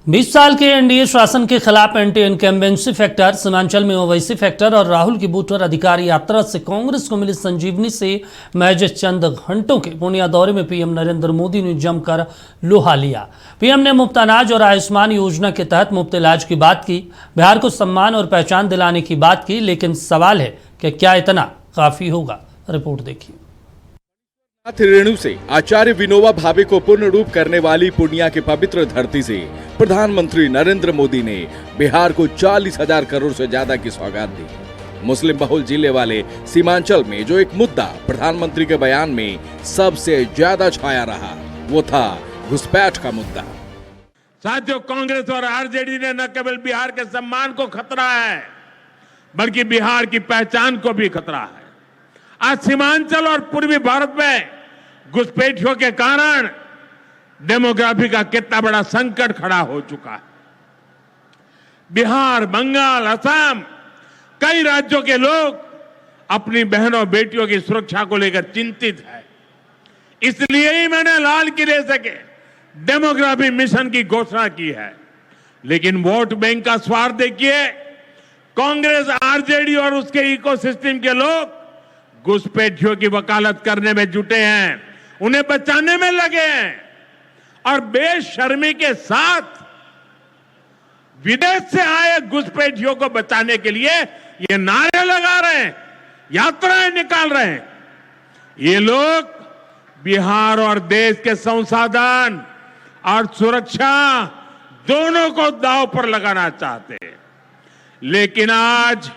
20 साल के एनडीए शासन के खिलाफ एंटी इनकम्बेंसी फैक्टर, सीमांचल में ओवैसी फैक्टर और राहुल की बूथ पर अधिकार यात्रा से कांग्रेस को मिली संजीवनी से महज चंद घंटों के पूर्णिया दौरे में पीएम नरेंद्र मोदी ने जमकर लोहा लिया। पीएम ने मुफ्त अनाज और आयुष्मान योजना के तहत मुफ्त इलाज की बात की, बिहार को सम्मान और पहचान दिलाने की बात की, लेकिन सवाल है कि क्या इतना काफी होगा? रिपोर्ट देखिए। रेणु से आचार्य विनोबा भावे को पूर्ण रूप करने वाली पूर्णिया की पवित्र धरती से प्रधानमंत्री नरेंद्र मोदी ने बिहार को 40,000 करोड़ से ज्यादा की सौगात दी। मुस्लिम बहुल जिले वाले सीमांचल में जो एक मुद्दा प्रधानमंत्री के बयान में सबसे ज्यादा छाया रहा, वो था घुसपैठ का मुद्दा। साथियों, कांग्रेस और आरजेडी ने न केवल बिहार के सम्मान को खतरा है, बल्कि बिहार की पहचान को भी खतरा है। आज सीमांचल और पूर्वी भारत में घुसपैठियों के कारण डेमोग्राफी का कितना बड़ा संकट खड़ा हो चुका है। बिहार, बंगाल, असम, कई राज्यों के लोग अपनी बहनों बेटियों की सुरक्षा को लेकर चिंतित है। इसलिए ही मैंने लाल किले से के डेमोग्राफी मिशन की घोषणा की है। लेकिन वोट बैंक का स्वार्थ देखिए, कांग्रेस, आरजेडी और उसके इकोसिस्टम के लोग घुसपैठियों की वकालत करने में जुटे हैं, उन्हें बचाने में लगे हैं और बेशर्मी के साथ विदेश से आए घुसपैठियों को बचाने के लिए ये नारे लगा रहे हैं, यात्राएं निकाल रहे हैं। ये लोग बिहार और देश के संसाधन और सुरक्षा दोनों को दांव पर लगाना चाहते हैं। लेकिन आज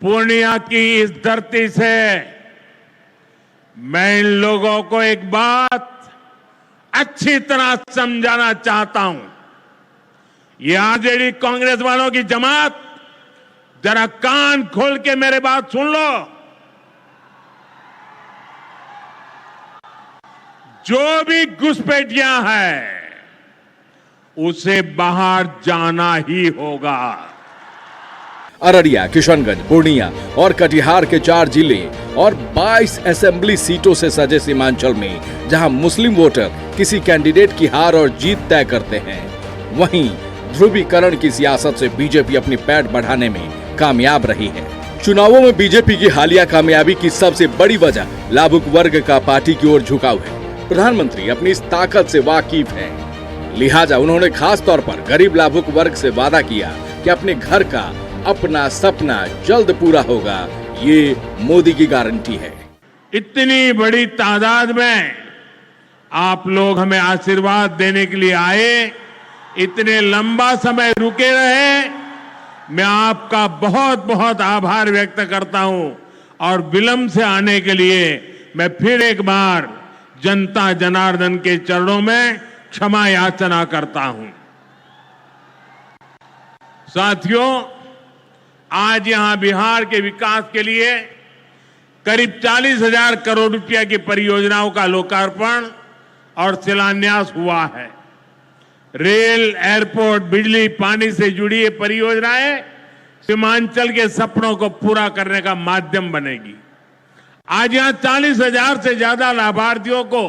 पूर्णिया की इस धरती से मैं इन लोगों को एक बात अच्छी तरह समझाना चाहता हूं। ये आरजेडी कांग्रेस वालों की जमात, जरा कान खोल के मेरे बात सुन लो। जो भी घुसपैठिया है उसे बाहर जाना ही होगा। अररिया, किशनगंज, पूर्णिया और कटिहार के 4 जिले और 22 असेंबली सीटों से सजे सीमांचल में जहां मुस्लिम वोटर किसी कैंडिडेट की हार और जीत तय करते हैं, वहीं ध्रुवीकरण की सियासत से बीजेपी अपनी पैठ बढ़ाने में कामयाब रही है। चुनावों में बीजेपी की हालिया कामयाबी की सबसे बड़ी वजह लाभुक वर्ग का पार्टी की ओर झुकाव है। प्रधानमंत्री अपनी इस ताकत से वाकिफ है, लिहाजा उन्होंने खास तौर पर गरीब लाभुक वर्ग से वादा किया कि अपने घर का अपना सपना जल्द पूरा होगा। ये मोदी की गारंटी है। इतनी बड़ी तादाद में आप लोग हमें आशीर्वाद देने के लिए आए, इतने लंबा समय रुके रहे, मैं आपका बहुत बहुत आभार व्यक्त करता हूं। और विलंब से आने के लिए मैं फिर एक बार जनता जनार्दन के चरणों में क्षमा याचना करता हूं। साथियों, आज यहां बिहार के विकास के लिए करीब 40,000 करोड़ रुपया की परियोजनाओं का लोकार्पण और शिलान्यास हुआ है। रेल, एयरपोर्ट, बिजली, पानी से जुड़ी ये परियोजनाएं सीमांचल के सपनों को पूरा करने का माध्यम बनेगी। आज यहां 40,000 से ज्यादा लाभार्थियों को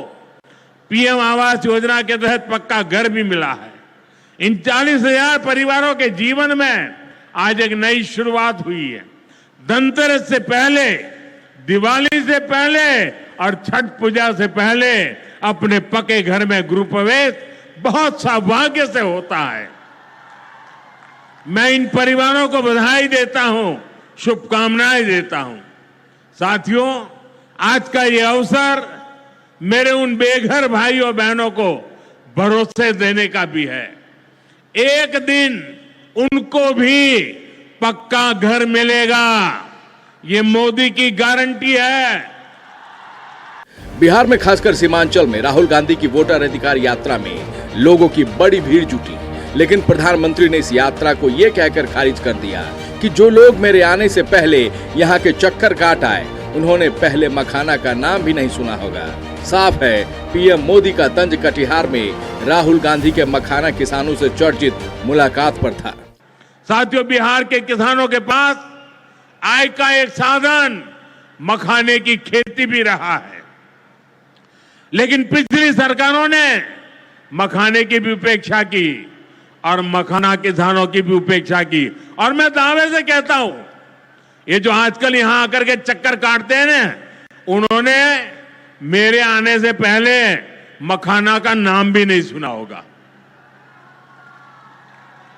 पीएम आवास योजना के तहत पक्का घर भी मिला है। इन 40,000 परिवारों के जीवन में आज एक नई शुरुआत हुई है। धनतेरस से पहले, दिवाली से पहले और छठ पूजा से पहले अपने पक्के घर में गृह प्रवेश बहुत सौभाग्य से होता है। मैं इन परिवारों को बधाई देता हूं, शुभकामनाएं देता हूं। साथियों, आज का ये अवसर मेरे उन बेघर भाइयों बहनों को भरोसे देने का भी है। एक दिन उनको भी पक्का घर मिलेगा, ये मोदी की गारंटी है। बिहार में खासकर सीमांचल में राहुल गांधी की वोटर अधिकार यात्रा में लोगों की बड़ी भीड़ जुटी, लेकिन प्रधानमंत्री ने इस यात्रा को ये कहकर खारिज कर दिया कि जो लोग मेरे आने से पहले यहाँ के चक्कर काट आए, उन्होंने पहले मखाना का नाम भी नहीं सुना होगा। साफ है, पीएम मोदी का तंज कटिहार में राहुल गांधी के मखाना किसानों से चर्चित मुलाकात पर था। साथियों, बिहार के किसानों के पास आय का एक साधन मखाने की खेती भी रहा है, लेकिन पिछली सरकारों ने मखाने की भी उपेक्षा की और मखाना किसानों की भी उपेक्षा की। और मैं दावे से कहता हूं, ये जो आजकल यहां आकर के चक्कर काटते हैं ना, उन्होंने मेरे आने से पहले मखाना का नाम भी नहीं सुना होगा।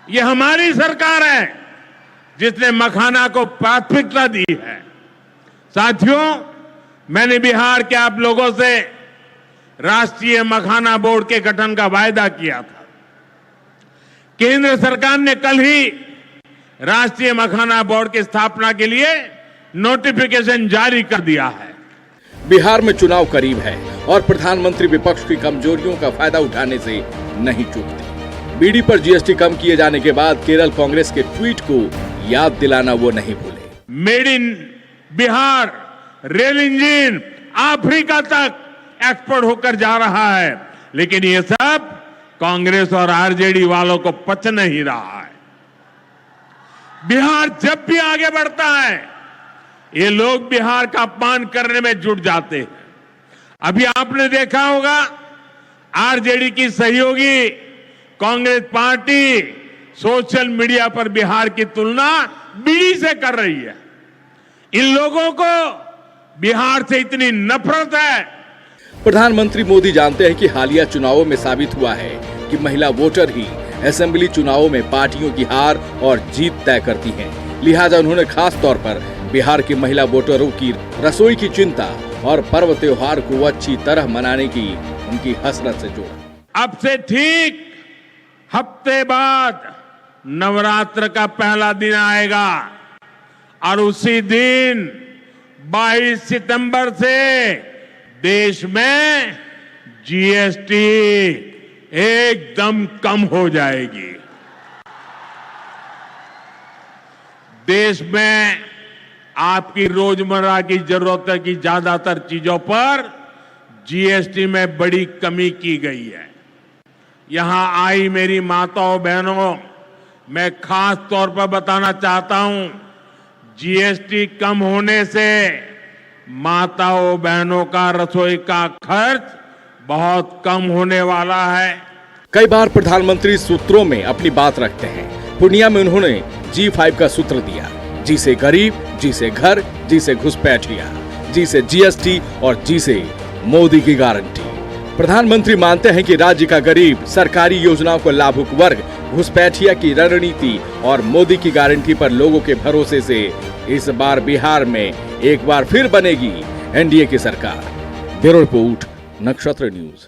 ये हमारी सरकार है जिसने मखाना को प्राथमिकता दी है। साथियों, मैंने बिहार के आप लोगों से राष्ट्रीय मखाना बोर्ड के गठन का वायदा किया था। केंद्र सरकार ने कल ही राष्ट्रीय मखाना बोर्ड की स्थापना के लिए नोटिफिकेशन जारी कर दिया है। बिहार में चुनाव करीब है और प्रधानमंत्री विपक्ष की कमजोरियों का फायदा उठाने से नहीं चूकते। बीड़ी पर जीएसटी कम किए जाने के बाद केरल कांग्रेस के ट्वीट को याद दिलाना वो नहीं भूले। Made in Bihar rail engine Africa तक एक्सपोर्ट होकर जा रहा है, लेकिन ये सब कांग्रेस और आरजेडी वालों को पच नहीं रहा है। बिहार जब भी आगे बढ़ता है, ये लोग बिहार का अपमान करने में जुट जाते हैं। अभी आपने देखा होगा, आरजेडी की सहयोगी कांग्रेस पार्टी सोशल मीडिया पर बिहार की तुलना बीड़ी से कर रही है। इन लोगों को बिहार से इतनी नफरत है। प्रधानमंत्री मोदी जानते हैं कि हालिया चुनावों में साबित हुआ है कि महिला वोटर ही असेंबली चुनावों में पार्टियों की हार और जीत तय करती हैं। लिहाजा उन्होंने खास तौर पर बिहार की महिला वोटरों की रसोई की चिंता और पर्व त्योहार को अच्छी तरह मनाने की उनकी हसरत से जोड़ा। अब से ठीक हफ्ते बाद नवरात्र का पहला दिन आएगा और उसी दिन 22 सितंबर से देश में जीएसटी एकदम कम हो जाएगी। देश में आपकी रोजमर्रा की जरूरत की ज्यादातर चीजों पर जीएसटी में बड़ी कमी की गई है। यहां आई मेरी माताओं बहनों, मैं खास तौर पर बताना चाहता हूं, जीएसटी कम होने से माताओं बहनों का रसोई का खर्च बहुत कम होने वाला है। कई बार प्रधानमंत्री सूत्रों में अपनी बात रखते हैं। पूर्णिया में उन्होंने G5 का सूत्र दिया, जी से गरीब, जी से घर, जी से घुसपैठिया, जी से जीएसटी और जी से मोदी की गारंटी। प्रधानमंत्री मानते हैं कि राज्य का गरीब सरकारी योजनाओं को लाभुक वर्ग, घुसपैठिया की रणनीति और मोदी की गारंटी पर लोगों के भरोसे से इस बार बिहार में एक बार फिर बनेगी एनडीए की सरकार। ब्यूरो रिपोर्ट, नक्षत्र न्यूज।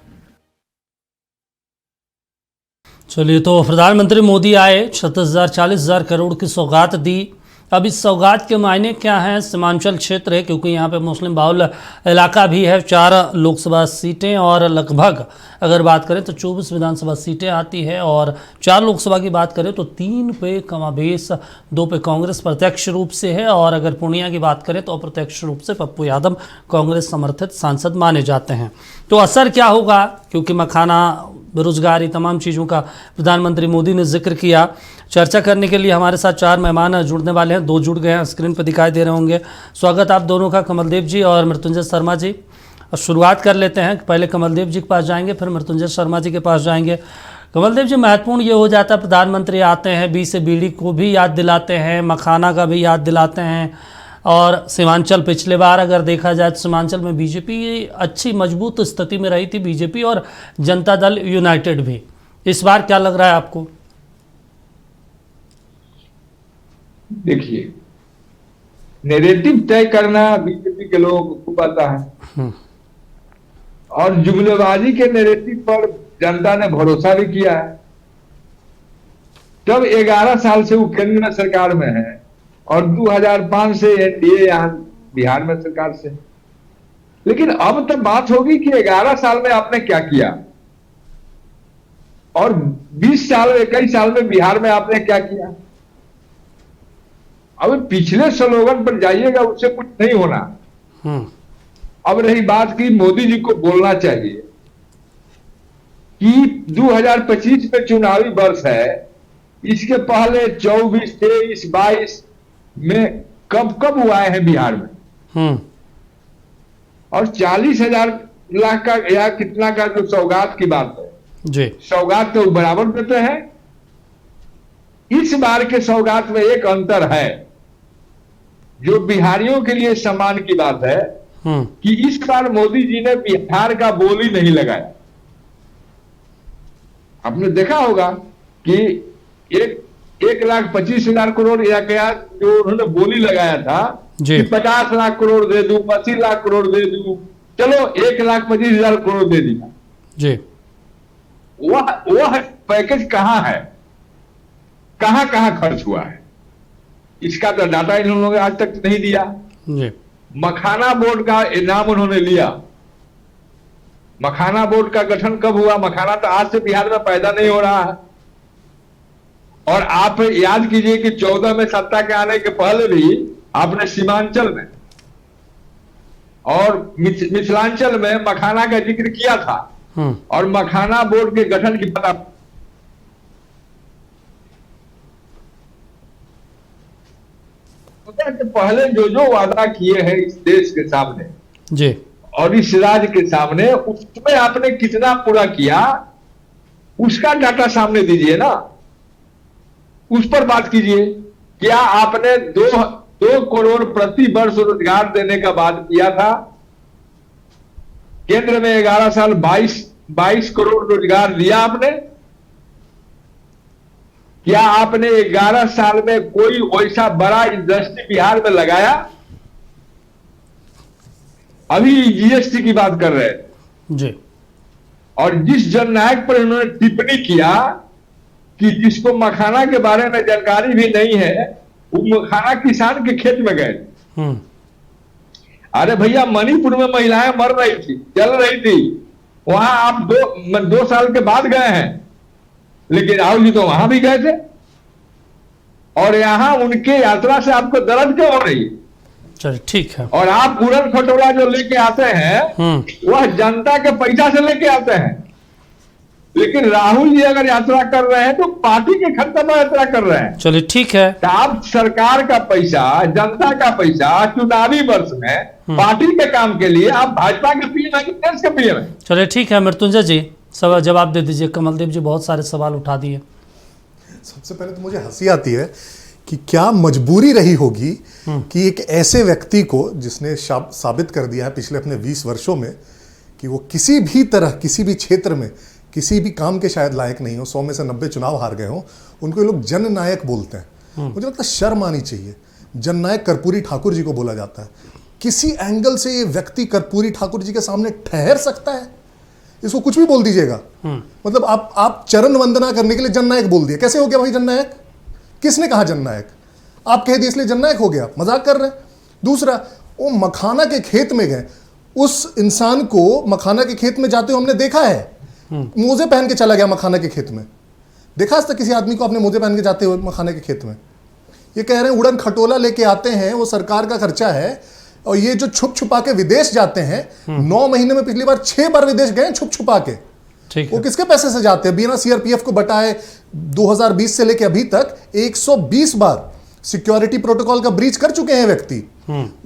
चलिए, तो प्रधानमंत्री मोदी आए, 36,000-40,000 करोड़ की सौगात दी। अब इस सौगात के मायने क्या हैं? सीमांचल क्षेत्र है, क्योंकि यहाँ पे मुस्लिम बाहुल इलाका भी है। 4 लोकसभा सीटें और लगभग अगर बात करें तो 24 विधानसभा सीटें आती है। और 4 लोकसभा की बात करें तो 3 पे कमाबेश, 2 पे कांग्रेस प्रत्यक्ष रूप से है। और अगर पूर्णिया की बात करें तो अप्रत्यक्ष रूप से पप्पू यादव कांग्रेस समर्थित सांसद माने जाते हैं। तो असर क्या होगा? क्योंकि मखाना, बेरोजगारी, तमाम चीज़ों का प्रधानमंत्री मोदी ने जिक्र किया। चर्चा करने के लिए हमारे साथ 4 मेहमान जुड़ने वाले हैं। 2 जुड़ गए हैं, स्क्रीन पर दिखाई दे रहे होंगे। स्वागत आप दोनों का, कमलदेव जी और मृत्युंजय शर्मा जी। और शुरुआत कर लेते हैं, पहले कमलदेव जी के पास जाएंगे, फिर मृत्युंजय शर्मा जी के पास जाएंगे। कमलदेव जी, महत्वपूर्ण ये हो जाता है, प्रधानमंत्री आते हैं, बी से बीड़ी को भी याद दिलाते हैं, मखाना का भी याद दिलाते हैं। और सीमांचल, पिछले बार अगर देखा जाए तो सीमांचल में बीजेपी अच्छी मजबूत स्थिति में रही थी, बीजेपी और जनता दल यूनाइटेड भी। इस बार क्या लग रहा है आपको? देखिए, नैरेटिव तय करना बीजेपी के लोगों को खूब आता है और जुमलेबाजी के नैरेटिव पर जनता ने भरोसा भी किया है। जब 11 साल से वो केंद्र में सरकार में है और 2005 से एनडीए यहाँ बिहार में सरकार से। लेकिन अब तक बात होगी कि 11 साल में आपने क्या किया और 20 साल, 21 साल में बिहार में आपने क्या किया। अब पिछले स्लोगन पर जाइएगा, उससे कुछ नहीं होना। अब रही बात की मोदी जी को बोलना चाहिए कि 2025 में चुनावी वर्ष है, इसके पहले 24, 23, 22 में कब हुआ है बिहार में। और 40,000 लाख का या कितना का जो सौगात की बात है, जी सौगात तो बराबर देते हैं। इस बार के सौगात में एक अंतर है, जो बिहारियों के लिए सम्मान की बात है कि इस बार मोदी जी ने बिहार का बोली नहीं लगाया। आपने देखा होगा कि 1,25,000 करोड़ या क्या जो उन्होंने बोली लगाया था जी। कि 50 लाख करोड़ दे दूं, 80 लाख करोड़ दे दूं, चलो 1,25,000 करोड़ दे दिया जी। वह पैकेज कहां है, कहां कहां खर्च हुआ है, इसका तो डाटा इन लोगों ने आज तक नहीं दिया। जी। मखाना बोर्ड का इनाम उन्होंने लिया। मखाना बोर्ड का गठन कब हुआ? मखाना तो आज से बिहार में पैदा नहीं हो रहा है। और आप याद कीजिए कि 14 में सत्ता के आने के पहले भी आपने सीमांचल में और मिथिलांचल में मखाना का जिक्र किया था और मखाना बोर्ड के गठन की बात पहले जो वादा किए हैं इस देश के सामने जी और इस राज्य के सामने, उसमें आपने कितना पूरा किया उसका डाटा सामने दीजिए ना, उस पर बात कीजिए। क्या आपने 2 करोड़ प्रति वर्ष रोजगार देने का बात किया था? केंद्र में 11 साल 22 करोड़ रोजगार दिया आपने। क्या आपने 11 साल में कोई वैसा बड़ा इंडस्ट्री बिहार में लगाया? अभी जीएसटी की बात कर रहे हैं जी। और जिस जननायक पर उन्होंने टिप्पणी किया कि जिसको मखाना के बारे में जानकारी भी नहीं है, वो मखाना किसान के खेत में गए। अरे भैया, मणिपुर में महिलाएं मर रही थी, जल रही थी, वहां आप 2 साल के बाद गए हैं, लेकिन राहुल जी तो वहां भी गए थे और यहां उनके यात्रा से आपको दर्द क्यों हो रही है? चलिए ठीक है। और आप उड़न खटोला जो लेके आते हैं वह जनता के पैसा से लेके आते हैं, लेकिन राहुल जी अगर यात्रा कर रहे हैं तो पार्टी के खर्चे पर यात्रा कर रहे हैं। चलिए ठीक है। तो आप सरकार का पैसा, जनता का पैसा चुनावी वर्ष में पार्टी के काम के लिए आप भाजपा के पीएम है कि देश के पीएम है? चलिए ठीक है। मृत्युंजय जी सवाल जवाब दे दीजिए। कमलदेव जी बहुत सारे सवाल उठा दिए। सबसे पहले तो मुझे हंसी आती है कि क्या मजबूरी रही होगी कि एक ऐसे व्यक्ति को जिसने साबित कर दिया है पिछले अपने 20 वर्षों में कि वो किसी भी तरह किसी भी क्षेत्र में किसी भी काम के शायद लायक नहीं हो, 100 में से 90 चुनाव हार गए हो, उनको लोग जननायक बोलते हैं। मुझे लगता है शर्म आनी चाहिए। जननायक कर्पूरी ठाकुर जी को बोला जाता है। किसी एंगल से ये व्यक्ति कर्पूरी ठाकुर जी के सामने ठहर सकता है? इसको कुछ भी बोल दीजिएगा। मतलब आप चरण वंदना करने के लिए जननायक बोल दिए। कैसे हो गया भाई जननायक? किसने कहा जननायक? आप कह दिए इसलिए जननायक हो गया? मजाक कर रहे हैं। दूसरा, वो मखाना के खेत में गए, उस इंसान को मखाना के खेत में जाते हुए हमने देखा है, मोजे पहन के चला गया मखाना के खेत में। देखा आज तक किसी आदमी को आपने मोजे पहन के जाते हुए मखाना के खेत में? ये कह रहे हैं उड़न खटोला लेके आते हैं, वो सरकार का खर्चा है। और ये जो छुप छुपा के विदेश जाते हैं, 9 महीने में पिछली बार 6 बार विदेश गए छुप छुपा के। वो किसके पैसे से जाते हैं? बिना सीआरपीएफ को बताए 2020 से लेके अभी तक 120 बार सिक्योरिटी प्रोटोकॉल का ब्रीच कर चुके हैं व्यक्ति।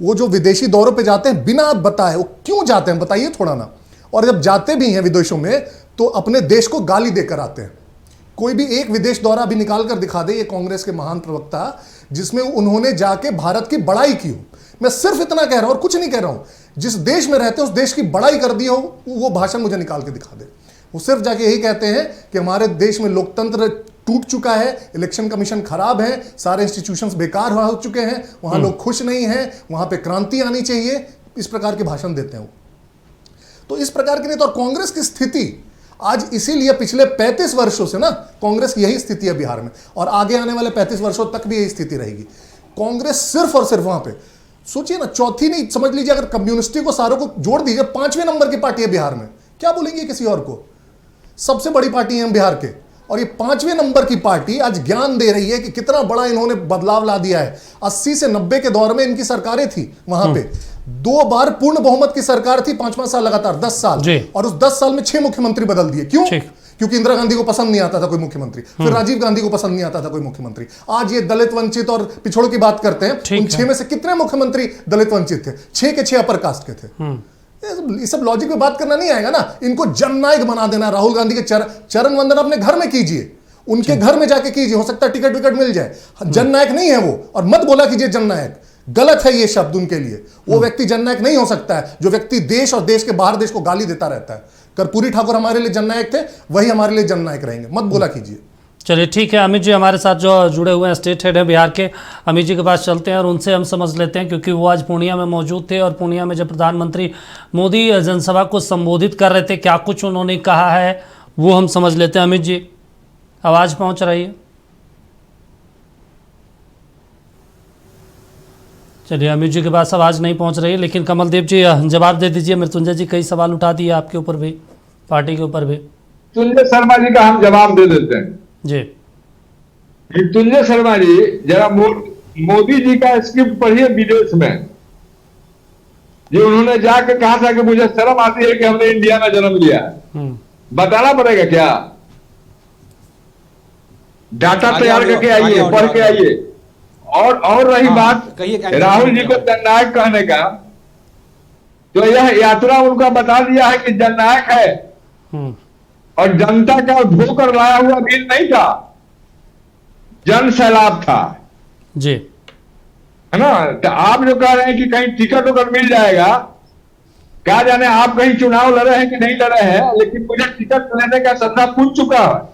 वो जो विदेशी दौरों पे जाते हैं बिना बताए, वो क्यों जाते हैं बताइए थोड़ा ना। और जब जाते भी हैं विदेशों में तो अपने देश को गाली देकर आते हैं। कोई भी एक विदेश दौरा भी निकाल कर दिखा दे ये कांग्रेस के महान प्रवक्ता जिसमें उन्होंने जाके भारत की बड़ाई की हो। मैं सिर्फ इतना कह रहा हूं और कुछ नहीं कह रहा हूं। जिस देश में रहते हैं उस देश की बड़ाई कर दी हो, वो भाषण मुझे निकाल के दिखा दे। वो सिर्फ जाके यही कहते हैं कि हमारे देश में लोकतंत्र टूट चुका है, इलेक्शन कमीशन खराब है, सारे इंस्टीट्यूशंस बेकार हो चुके हैं, वहां लोग खुश नहीं हैं, वहां पे क्रांति आनी चाहिए। इस प्रकार के भाषण देते हैं वो। तो इस प्रकार के नेता और कांग्रेस की स्थिति आज इसीलिए पिछले 35 वर्षों से ना कांग्रेस की यही स्थिति है बिहार में और आगे आने वाले 35 वर्षों तक भी यही स्थिति रहेगी। कांग्रेस सिर्फ और सिर्फ वहां पे सोचिए ना, चौथी नहीं समझ लीजिए, अगर कम्युनिस्टी को सारों को जोड़ दीजिए 5वें नंबर की पार्टी है बिहार में। क्या बोलेंगे किसी और को? सबसे बड़ी पार्टी है बिहार के और ये 5वें नंबर की पार्टी आज ज्ञान दे रही है कि कितना बड़ा इन्होंने बदलाव ला दिया है। 80 से 90 के दौर में इनकी सरकारें थी, वहां पे 2 बार पूर्ण बहुमत की सरकार थी, 5-5 साल लगातार, 10 साल, और उस 10 साल में 6 मुख्यमंत्री बदल दिए। क्यों? क्योंकि इंदिरा गांधी को पसंद नहीं आता था कोई मुख्यमंत्री, फिर राजीव गांधी को पसंद नहीं आता था कोई मुख्यमंत्री। आज ये दलित वंचित और पिछड़ों की बात करते हैं, उन 6 में से कितने मुख्यमंत्री दलित वंचित थे? 6 के 6 अपर कास्ट के थे। ये सब लॉजिक में बात करना नहीं आएगा ना। इनको जननायक बना देना, राहुल गांधी के चरण वंदन अपने घर में कीजिए, उनके घर में जाके कीजिए, हो सकता है टिकट विकट मिल जाए। जननायक नहीं है वो, और मत बोला कीजिए जननायक, गलत है ये शब्द उनके लिए। वो व्यक्ति जननायक नहीं हो सकता है जो व्यक्ति देश और देश के बाहर देश को गाली देता रहता है। कर्पूरी ठाकुर हमारे लिए जननायक थे, वही हमारे लिए जननायक रहेंगे, मत बोला कीजिए। चलिए ठीक है, अमित जी हमारे साथ जो जुड़े हुए हैं स्टेट हेड हैं बिहार के, अमित जी के पास चलते हैं और उनसे हम समझ लेते हैं, क्योंकि वो आज पूर्णिया में मौजूद थे और पूर्णिया में जब प्रधानमंत्री मोदी जनसभा को संबोधित कर रहे थे, क्या कुछ उन्होंने कहा है वो हम समझ लेते हैं। अमित जी आवाज़ पहुंच रही है? चलिए अमित जी के पास आवाज़ नहीं पहुंच रही है, लेकिन कमलदेव जी जवाब दे दीजिए। मृत्युंजय जी कई सवाल उठा दिए आपके ऊपर भी, पार्टी के ऊपर भी। मृत्युंजय शर्मा जी का हम जवाब दे देते हैं जी। मृत्युंजय शर्मा जी, जरा मोदी जी का स्क्रिप्ट पढ़िए विदेश में, जो उन्होंने जाकर कहा था कि मुझे शर्म आती है कि हमने इंडिया में जन्म लिया है। बताना पड़ेगा क्या? डाटा तैयार करके आइए, पढ़ के आइए। और रही बात राहुल जी को जननायक कहने का, तो यह यात्रा उनका बता दिया है कि जननायक है और जनता का धोकर लाया हुआ बिल नहीं था, जन सैलाब था जी, है ना। तो आप जो कह रहे हैं कि कहीं टिकट उकट मिल जाएगा, क्या जाने आप कहीं चुनाव लड़े हैं कि नहीं लड़े हैं, लेकिन मुझे टिकट लेने का सपना पूछ चुका है।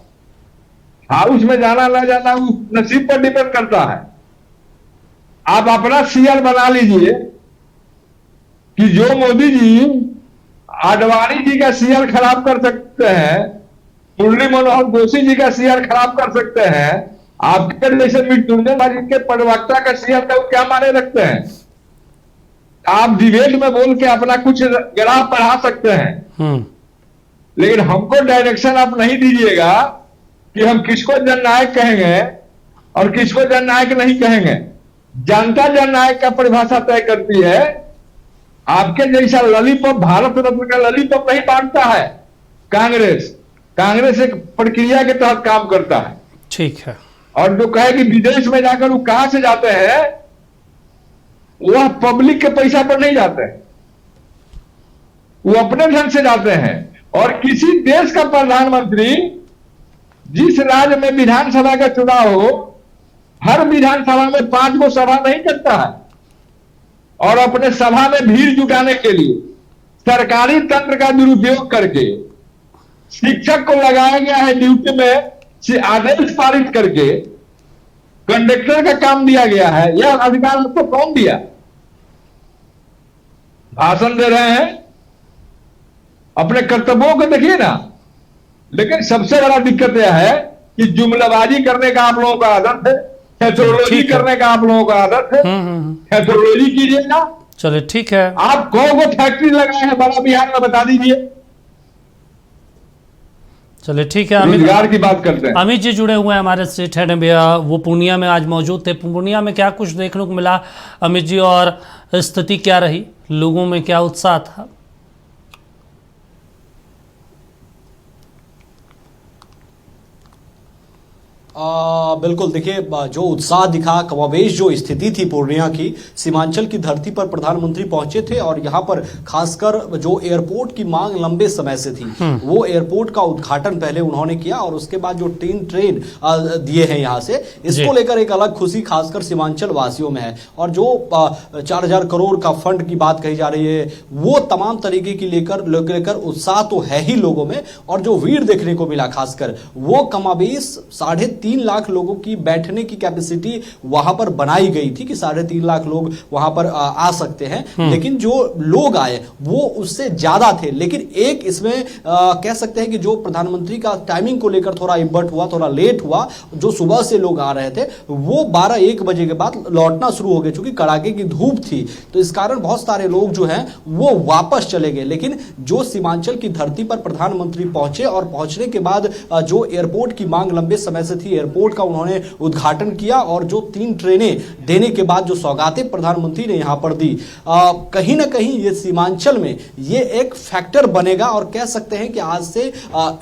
हाउस में जाना ना जाना उस नसीब पर डिपेंड करता है। आप अपना सीएल बना लीजिए कि जो मोदी जी आडवाणी जी का सीएल खराब कर सकते हैं, मुरली मनोहर जोशी जी का सीएल खराब कर सकते हैं, आपके जैसे मृत्युंजय जी के प्रवक्ता का सीएल का क्या माने रखते हैं? आप डिबेट में बोल के अपना कुछ ग्राफ बढ़ा सकते हैं, लेकिन हमको डायरेक्शन आप नहीं दीजिएगा कि हम किसको जननायक कहेंगे और किसको जननायक नहीं कहेंगे। जनता जननायक का परिभाषा तय करती है। आपके जैसा लॉलीपॉप, भारत रत्न का लॉलीपॉप नहीं बांटता है कांग्रेस एक प्रक्रिया के तहत काम करता है। ठीक है। और जो कहे कि विदेश में जाकर वो कहां से जाते हैं, वह पब्लिक के पैसा पर नहीं जाते हैं, वो अपने धन से जाते हैं। और किसी देश का प्रधानमंत्री जिस राज्य में विधानसभा का चुनाव हो, हर विधानसभा में 5 गो सभा नहीं करता है, और अपने सभा में भीड़ जुटाने के लिए सरकारी तंत्र का दुरुपयोग करके शिक्षक को लगाया गया है ड्यूटी में, आदेश पारित करके कंडक्टर का काम दिया गया है। यह अधिकार आपको कौन दिया? भाषण दे रहे हैं, अपने कर्तव्यों को देखिए ना। लेकिन सबसे बड़ा दिक्कत यह है कि जुमलाबाजी करने का आप लोगों का आदत है, हेथोरोलॉजी करने का आप लोगों का आदत है। हेथोरोलॉजी कीजिए ना। चलिए ठीक है। आप कौन को फैक्ट्री लगाए हैं बड़ा बिहार में, बता दीजिए। चलिए ठीक है। रोजगार की बात करते हैं। अमित जी जुड़े हुए हैं हमारे स्टेट हेड भैया, वो पूर्णिया में आज मौजूद थे। पूर्णिया में क्या कुछ देखने को मिला अमित जी, और स्थिति क्या रही, लोगों में क्या उत्साह था? बिल्कुल, देखिए जो उत्साह दिखा, कमोबेश जो स्थिति थी पूर्णिया की, सीमांचल की धरती पर प्रधानमंत्री पहुंचे थे और यहाँ पर खासकर जो एयरपोर्ट की मांग लंबे समय से थी, वो एयरपोर्ट का उद्घाटन पहले उन्होंने किया और उसके बाद जो 3 ट्रेन दिए हैं यहाँ से, इसको लेकर एक अलग खुशी खासकर सीमांचल वासियों में है। और जो 4000 करोड़ का फंड की बात कही जा रही है, वो तमाम तरीके की लेकर उत्साह तो है ही लोगों में। और जो भीड़ देखने को मिला खासकर, वो कमोबेश 3.5 लाख लोगों की बैठने की कैपेसिटी वहां पर बनाई गई थी कि 3.5 लाख लोग वहां पर आ सकते हैं। लेकिन जो लोग आए वो उससे ज्यादा थे। लेकिन एक इसमें कह सकते हैं कि जो प्रधानमंत्री का टाइमिंग को लेकर थोड़ा इबट हुआ, थोड़ा लेट हुआ। जो सुबह से लोग आ रहे थे वो 12-1 बजे के बाद लौटना शुरू हो गए, क्योंकि कड़ाके की धूप थी। तो इस कारण बहुत सारे लोग जो हैं वो वापस चले गए। लेकिन जो सीमांचल की धरती पर प्रधानमंत्री पहुंचे और पहुंचने के बाद जो एयरपोर्ट की मांग लंबे समय से थी, एयरपोर्ट का उन्होंने उद्घाटन किया और जो 3 ट्रेनें देने के बाद जो सौगातें प्रधानमंत्री ने यहां पर दी, कहीं ना कहीं ये सीमांचल में ये एक फैक्टर बनेगा और कह सकते हैं कि आज से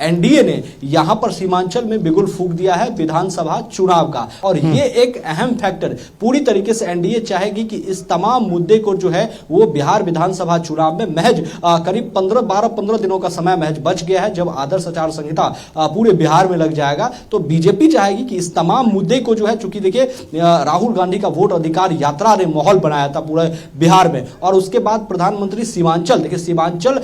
एनडीए ने यहां पर सीमांचल में बिगुल फूंक दिया है विधानसभा चुनाव का। और ये एक अहम फैक्टर पूरी तरीके से एनडीए चाहेगी कि इस तमाम मुद्दे को जो है वो बिहार विधानसभा चुनाव में महज करीब 15 दिनों का समय महज बच गया है जब आदर्श आचार संहिता पूरे बिहार में लग जाएगा। तो बीजेपी चाहेगी कि इस तमाम मुद्दे को जो है, चूंकि देखिए राहुल गांधी का वोट अधिकार यात्रा ने माहौल बनाया था पूरे बिहार में, और उसके बाद प्रधानमंत्री सीमांचल, देखिए सीमांचल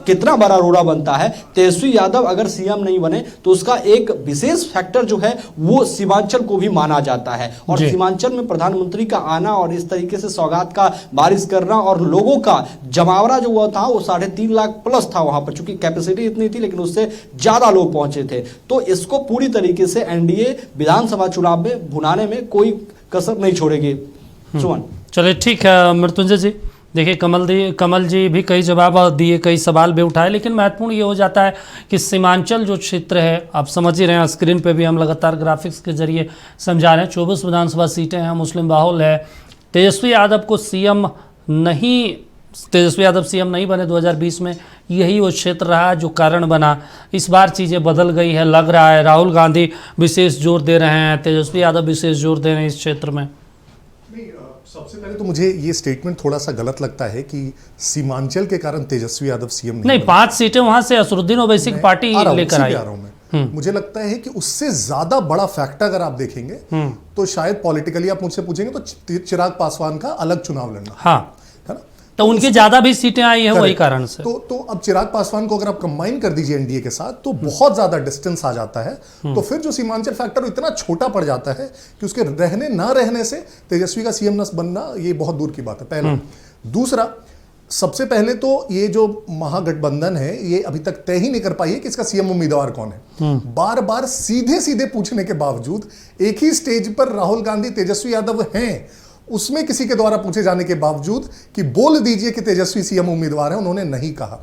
कितना बड़ा रोड़ा बनता है। तेजस्वी यादव अगर सीएम नहीं बने तो उसका एक विशेष फैक्टर जो है वो सीमांचल को भी माना जाता है। और सीमांचल में प्रधानमंत्री का आना और इस तरीके से सौगात का बारिश करना और लोगों का जमावड़ा जो हुआ था वो 3.5 लाख प्लस था वहां पर, चूंकि कैपेसिटी इतनी थी लेकिन उससे ज्यादा लोग पहुंचे थे। तो इसको पूरी तरीके से एनडीए विधानसभा चुनाव में भुनाने में कोई कसर नहीं छोड़ेगी। सुमन, चलिए ठीक है मृत्युंजय जी। देखिए कमल जी भी कई जवाब दिए, कई सवाल भी उठाए, लेकिन महत्वपूर्ण ये हो जाता है कि सीमांचल जो क्षेत्र है, आप समझ ही रहे हैं, स्क्रीन पे भी हम लगातार ग्राफिक्स के जरिए समझा रहे हैं, 24 विधानसभा सीटें हैं, मुस्लिम बाहुल है। तेजस्वी यादव सीएम नहीं बने 2020 में, यही वो क्षेत्र रहा जो कारण बना। इस बार चीज़ें बदल गई है, लग रहा है राहुल गांधी विशेष जोर दे रहे हैं, तेजस्वी यादव विशेष जोर दे रहे हैं इस क्षेत्र में। सबसे पहले तो मुझे ये स्टेटमेंट थोड़ा सा गलत लगता है कि सीमांचल के कारण तेजस्वी यादव सीएम नहीं, 5 सीटें वहां से असरुद्दीन ओवैसी की पार्टी लेकर आई। मुझे लगता है कि उससे ज्यादा बड़ा फैक्टर अगर आप देखेंगे तो शायद पॉलिटिकली आप मुझसे पूछेंगे तो चिराग पासवान का अलग चुनाव लड़ना, हाँ, है ना, तो उनकी ज्यादा भी सीटें आई हैं वही कारण से। तो अब चिराग पासवान को अगर आप कंबाइन कर दीजिए एनडीए के साथ तो बहुत ज्यादा डिस्टेंस आ जाता है। तो फिर जो सीमांचल फैक्टर इतना छोटा पड़ जाता है कि उसके रहने ना रहने से तेजस्वी का सीएम न बनना ये बहुत दूर की बात है, पहला। दूसरा, सबसे पहले तो ये जो महागठबंधन है ये अभी तक तय ही नहीं कर पाई है कि इसका सीएम उम्मीदवार कौन है। बार बार सीधे सीधे पूछने के बावजूद, एक ही स्टेज पर राहुल गांधी तेजस्वी यादव हैं, उसमें किसी के द्वारा पूछे जाने के बावजूद कि बोल दीजिए कि तेजस्वी सीएम उम्मीदवार है, उन्होंने नहीं कहा।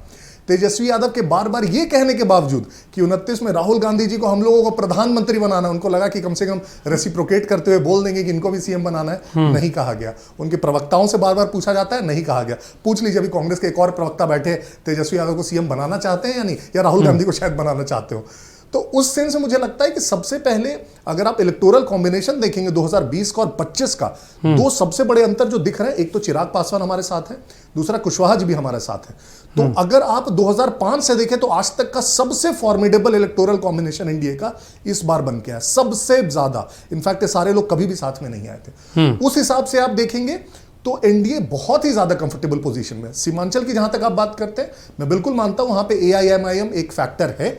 तेजस्वी यादव के बार बार ये कहने के बावजूद कि 29 में राहुल गांधी जी को हम लोगों को प्रधानमंत्री बनाना है, उनको लगा कि कम से कम रेसिप्रोकेट करते हुए बोल देंगे कि इनको भी सीएम बनाना है, नहीं कहा गया। उनके प्रवक्ताओं से बार बार पूछा जाता है, नहीं कहा गया। पूछ लीजिए, अभी कांग्रेस के एक और प्रवक्ता बैठे, तेजस्वी यादव को सीएम बनाना चाहते हैं या नहीं, या राहुल गांधी को शायद बनाना चाहते हो। तो उस सेंस में मुझे लगता है कि सबसे पहले अगर आप इलेक्टोरल कॉम्बिनेशन देखेंगे 2020 का और 25 का, दो सबसे बड़े अंतर जो दिख रहे हैं, एक तो चिराग पासवान हमारे साथ है, दूसरा कुशवाहा जी भी हमारे साथ है। तो अगर आप 2005 से देखें तो आज तक का सबसे फॉर्मिडेबल इलेक्टोरल कॉम्बिनेशन एनडीए का इस बार बन के आया, सबसे ज्यादा। इनफैक्ट ये सारे लोग कभी भी साथ में नहीं आए थे। उस हिसाब से आप देखेंगे तो एनडीए बहुत ही ज्यादा कंफर्टेबल पोजीशन में। सीमांचल की जहां तक आप बात करते हैं, मैं बिल्कुल मानता हूं वहां पे एआईएमआईएम एक फैक्टर है,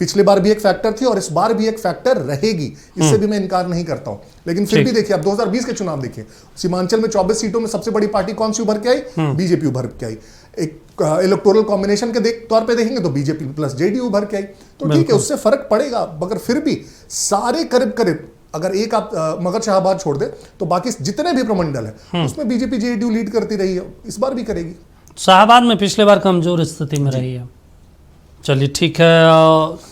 पिछली बार भी एक फैक्टर थी और इस बार भी एक फैक्टर रहेगी, इससे भी मैं इनकार नहीं करता हूं। लेकिन फिर भी देखिए, आप 2020 के चुनाव देखिए, सीमांचल में 24 सीटों में सबसे बड़ी पार्टी कौन सी उभर के आई? बीजेपी उभर के आई। एक इलेक्टोरल कॉम्बिनेशन के तौर पे देखेंगे तो बीजेपी प्लस जेडीयू उभर के आई। तो ठीक है, उससे फर्क पड़ेगा, मगर फिर भी सारे करीब करीब, अगर एक आप मगर शाहबाद छोड़ दे तो बाकी जितने भी प्रमंडल है उसमें बीजेपी जेडीयू लीड करती रही है, इस बार भी करेगी। शाहबाद में पिछले बार कमजोर स्थिति में रही है। चलिए ठीक है,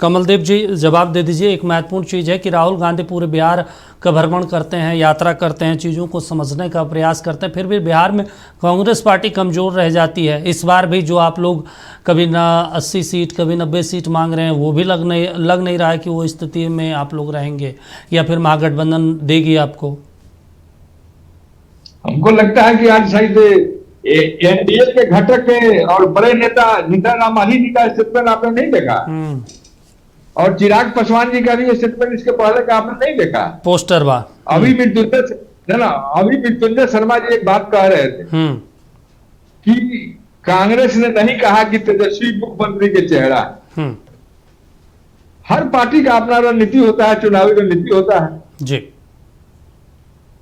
कमलदेव जी जवाब दे दीजिए। एक महत्वपूर्ण चीज़ है कि राहुल गांधी पूरे बिहार का भ्रमण करते हैं, यात्रा करते हैं, चीज़ों को समझने का प्रयास करते हैं, फिर भी बिहार में कांग्रेस पार्टी कमज़ोर रह जाती है। इस बार भी जो आप लोग कभी ना 80 सीट कभी 90 सीट मांग रहे हैं, वो भी लग नहीं रहा है कि वो स्थिति में आप लोग रहेंगे, या फिर महागठबंधन देगी आपको? हमको लगता है कि आज शायद एनडीए के घटक और बड़े नेता राम मांझी जी का स्टेटमेंट आपने नहीं देखा, और चिराग पासवान जी का भी स्टेटमेंट इसके पहले का आपने नहीं देखा। पोस्टर बा अभी मृत्युंजय शर्मा जी एक बात कह रहे थे कि कांग्रेस ने नहीं कहा कि तेजस्वी मुख्यमंत्री के चेहरा। हर पार्टी का अपना रणनीति होता है, चुनावी रणनीति होता है जी।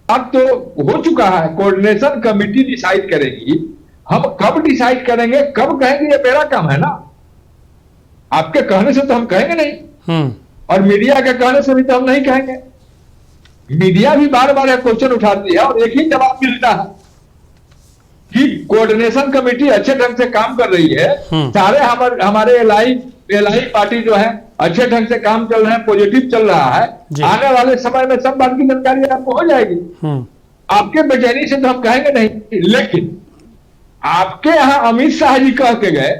अब तो हो चुका है, कोऑर्डिनेशन कमेटी डिसाइड करेगी। हम कब डिसाइड करेंगे, कब कहेंगे, ये मेरा काम है ना। आपके कहने से तो हम कहेंगे नहीं, और मीडिया के कहने से भी तो हम नहीं कहेंगे। मीडिया भी बार बार एक क्वेश्चन उठाती है और एक ही जवाब मिलता है कि कोऑर्डिनेशन कमेटी अच्छे ढंग से काम कर रही है। सारे हमारे एलआई पार्टी जो है अच्छे ढंग से काम चल रहा है, पॉजिटिव चल रहा जी। है, आने वाले समय में सब बात की जानकारी आपको हो जाएगी। आपके बेचैनी से तो हम कहेंगे नहीं, लेकिन आपके यहां अमित शाह जी कह के गए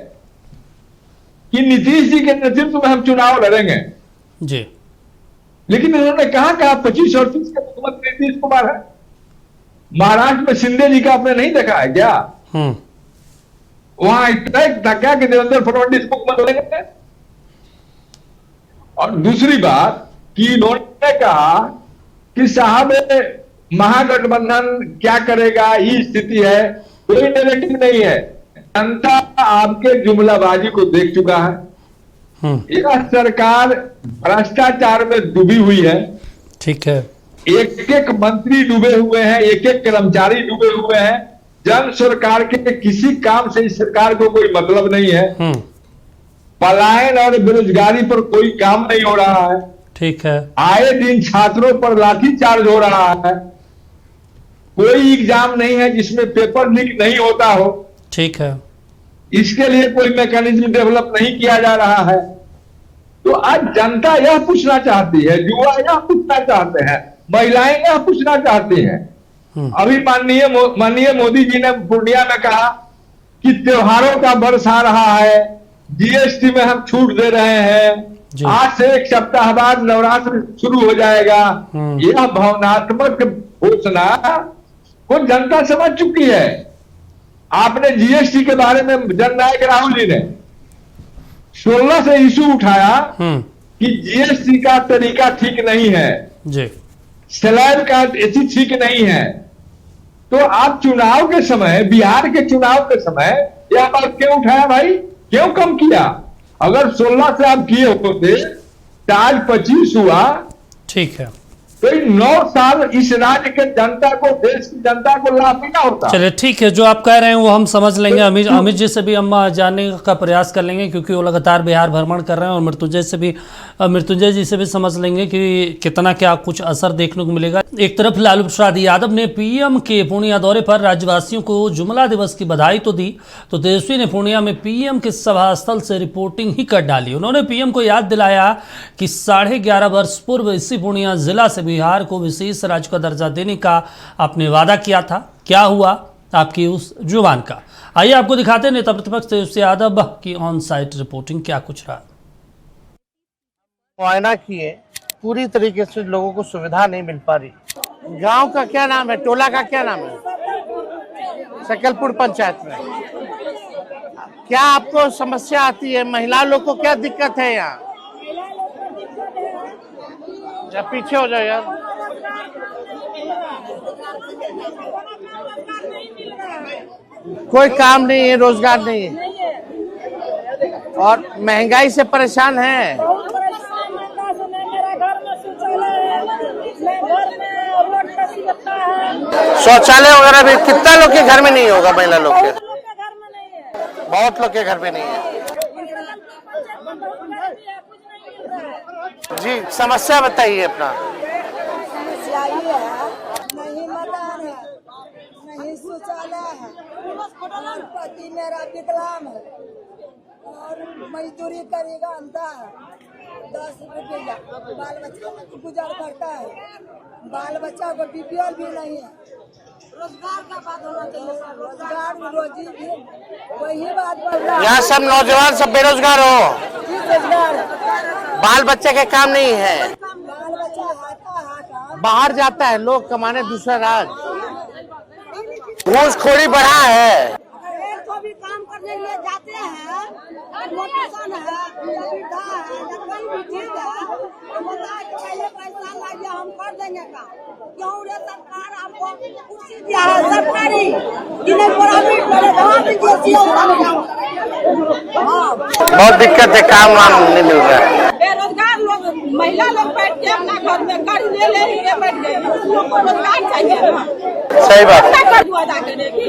कि नीतीश जी के नेतृत्व में हम चुनाव लड़ेंगे, जी, लेकिन उन्होंने कहा 25 और 30 के मुख्यमंत्री नीतीश कुमार है। महाराष्ट्र में शिंदे जी का आपने नहीं देखा है क्या? वहां इतना क्या कि देवेंद्र फडणवीस मुख्यमंत्री बनेंगे। और दूसरी बात कि इन्होंने कहा कि साहब महागठबंधन क्या करेगा, ये स्थिति है, कोई नेगेटिव नहीं है। जनता आपके जुमलाबाजी को देख चुका है। यह सरकार भ्रष्टाचार में डूबी हुई है। ठीक है। एक एक मंत्री डूबे हुए हैं, एक एक कर्मचारी डूबे हुए हैं। जन सरकार के किसी काम से इस सरकार को कोई मतलब नहीं है। पलायन और बेरोजगारी पर कोई काम नहीं हो रहा है। ठीक है। आए दिन छात्रों पर लाठीचार्ज हो रहा है। कोई एग्जाम नहीं है जिसमें पेपर लीक नहीं होता हो। ठीक है। इसके लिए कोई मैकेनिज्म डेवलप नहीं किया जा रहा है। तो आज जनता यह पूछना चाहती है, युवा यह पूछना चाहते हैं, महिलाएं यह पूछना चाहती हैं। अभी माननीय मोदी जी ने पूर्णिया में कहा कि त्योहारों का बरस आ रहा है, जीएसटी में हम छूट दे रहे हैं, आज से एक सप्ताह बाद नवरात्र शुरू हो जाएगा। यह भावनात्मक घोषणा को जनता समझ चुकी है। आपने जीएसटी के बारे में जननायक राहुल जी ने 16 से इशू उठाया कि जीएसटी का तरीका ठीक नहीं है, स्लैब का चीज ठीक नहीं है। तो आप चुनाव के समय, बिहार के चुनाव के समय यह बात क्यों उठाया भाई? क्यों कम किया? अगर 16 से आप किए होते तो आज 25 हुआ। ठीक है। तो 9 साल इस राज्य के जनता को, देश की जनता को लाभ भी ना होता। चलिए ठीक है, जो आप कह रहे हैं वो हम समझ लेंगे। अमित जी से भी हम जानने का प्रयास कर लेंगे, क्योंकि वो लगातार बिहार भ्रमण कर रहे हैं। और मृत्युंजय जी से भी समझ लेंगे कि कितना क्या कुछ असर देखने को मिलेगा। एक तरफ लालू प्रसाद यादव ने पीएम के पूर्णिया दौरे पर राज्यवासियों को जुमला दिवस की बधाई तो दी, तो तेजस्वी ने पूर्णिया में पीएम के सभा स्थल से रिपोर्टिंग ही कर डाली। उन्होंने पीएम को याद दिलाया कि 11.5 वर्ष पूर्व इसी पूर्णिया जिला से बिहार को विशेष राज्य का दर्जा देने का आपने वादा किया था। क्या हुआ आपकी उस जुबान का? आइए आपको दिखाते हैं नेता प्रतिपक्ष तेजस्वी यादव की ऑन साइट रिपोर्टिंग क्या कुछ रहा। मुआयना किए, पूरी तरीके से लोगों को सुविधा नहीं मिल पा रही। गांव का क्या नाम है, टोला का क्या नाम है? सकलपुर पंचायत में क्या आपको समस्या आती है? महिला लोग को क्या दिक्कत है यहाँ? या पीछे हो जाओ यार। कोई काम नहीं है, रोजगार नहीं है, और महंगाई से परेशान है। शौचालय वगैरह भी कितना लोग के घर में नहीं होगा? महिला लोग के, बहुत लोग के घर में नहीं है। जी समस्या बताइए अपना। समस्या ये है, नहीं मकान है, नहीं शौचालय है, और पति मेरा विकलांग है, और मजदूरी करेगा अंधा है, 10 रुपया बाल बच्चा गुजर करता है। बाल बच्चा को बीपीएल भी नहीं है। रोजगार का बात होना चाहिए, रोजगार रोजी भी वही बात बोल रहा है। यहाँ सब नौजवान सब बेरोजगार हो, बाल बच्चे के काम नहीं है, बाल बच्चा हाथा बाहर जाता है लोग कमाने दूसरा राज्य। घूसखोरी बढ़ा है। को भी काम करने के लिए जाते हैं, मोटिवेशन है, वृद्धा है, या कोई भी चीज है, तो बोलता है कि पहले पैसा लाइए हम कर देंगे काम। क्यों रे सरकार आपको कुर्सी दिया है सरकारी, इन्हें प्राइवेट वाले जहाँ भी बहुत दिक्कत है, काम वाम नहीं मिल रहा है। बेरोजगार लोग, महिला लोग बैठ के अपना घर में कर्ज ले लेके बैठ गए, लोग को रोजगार चाहिए ना। सही बात। कर्ज अदा करेगी,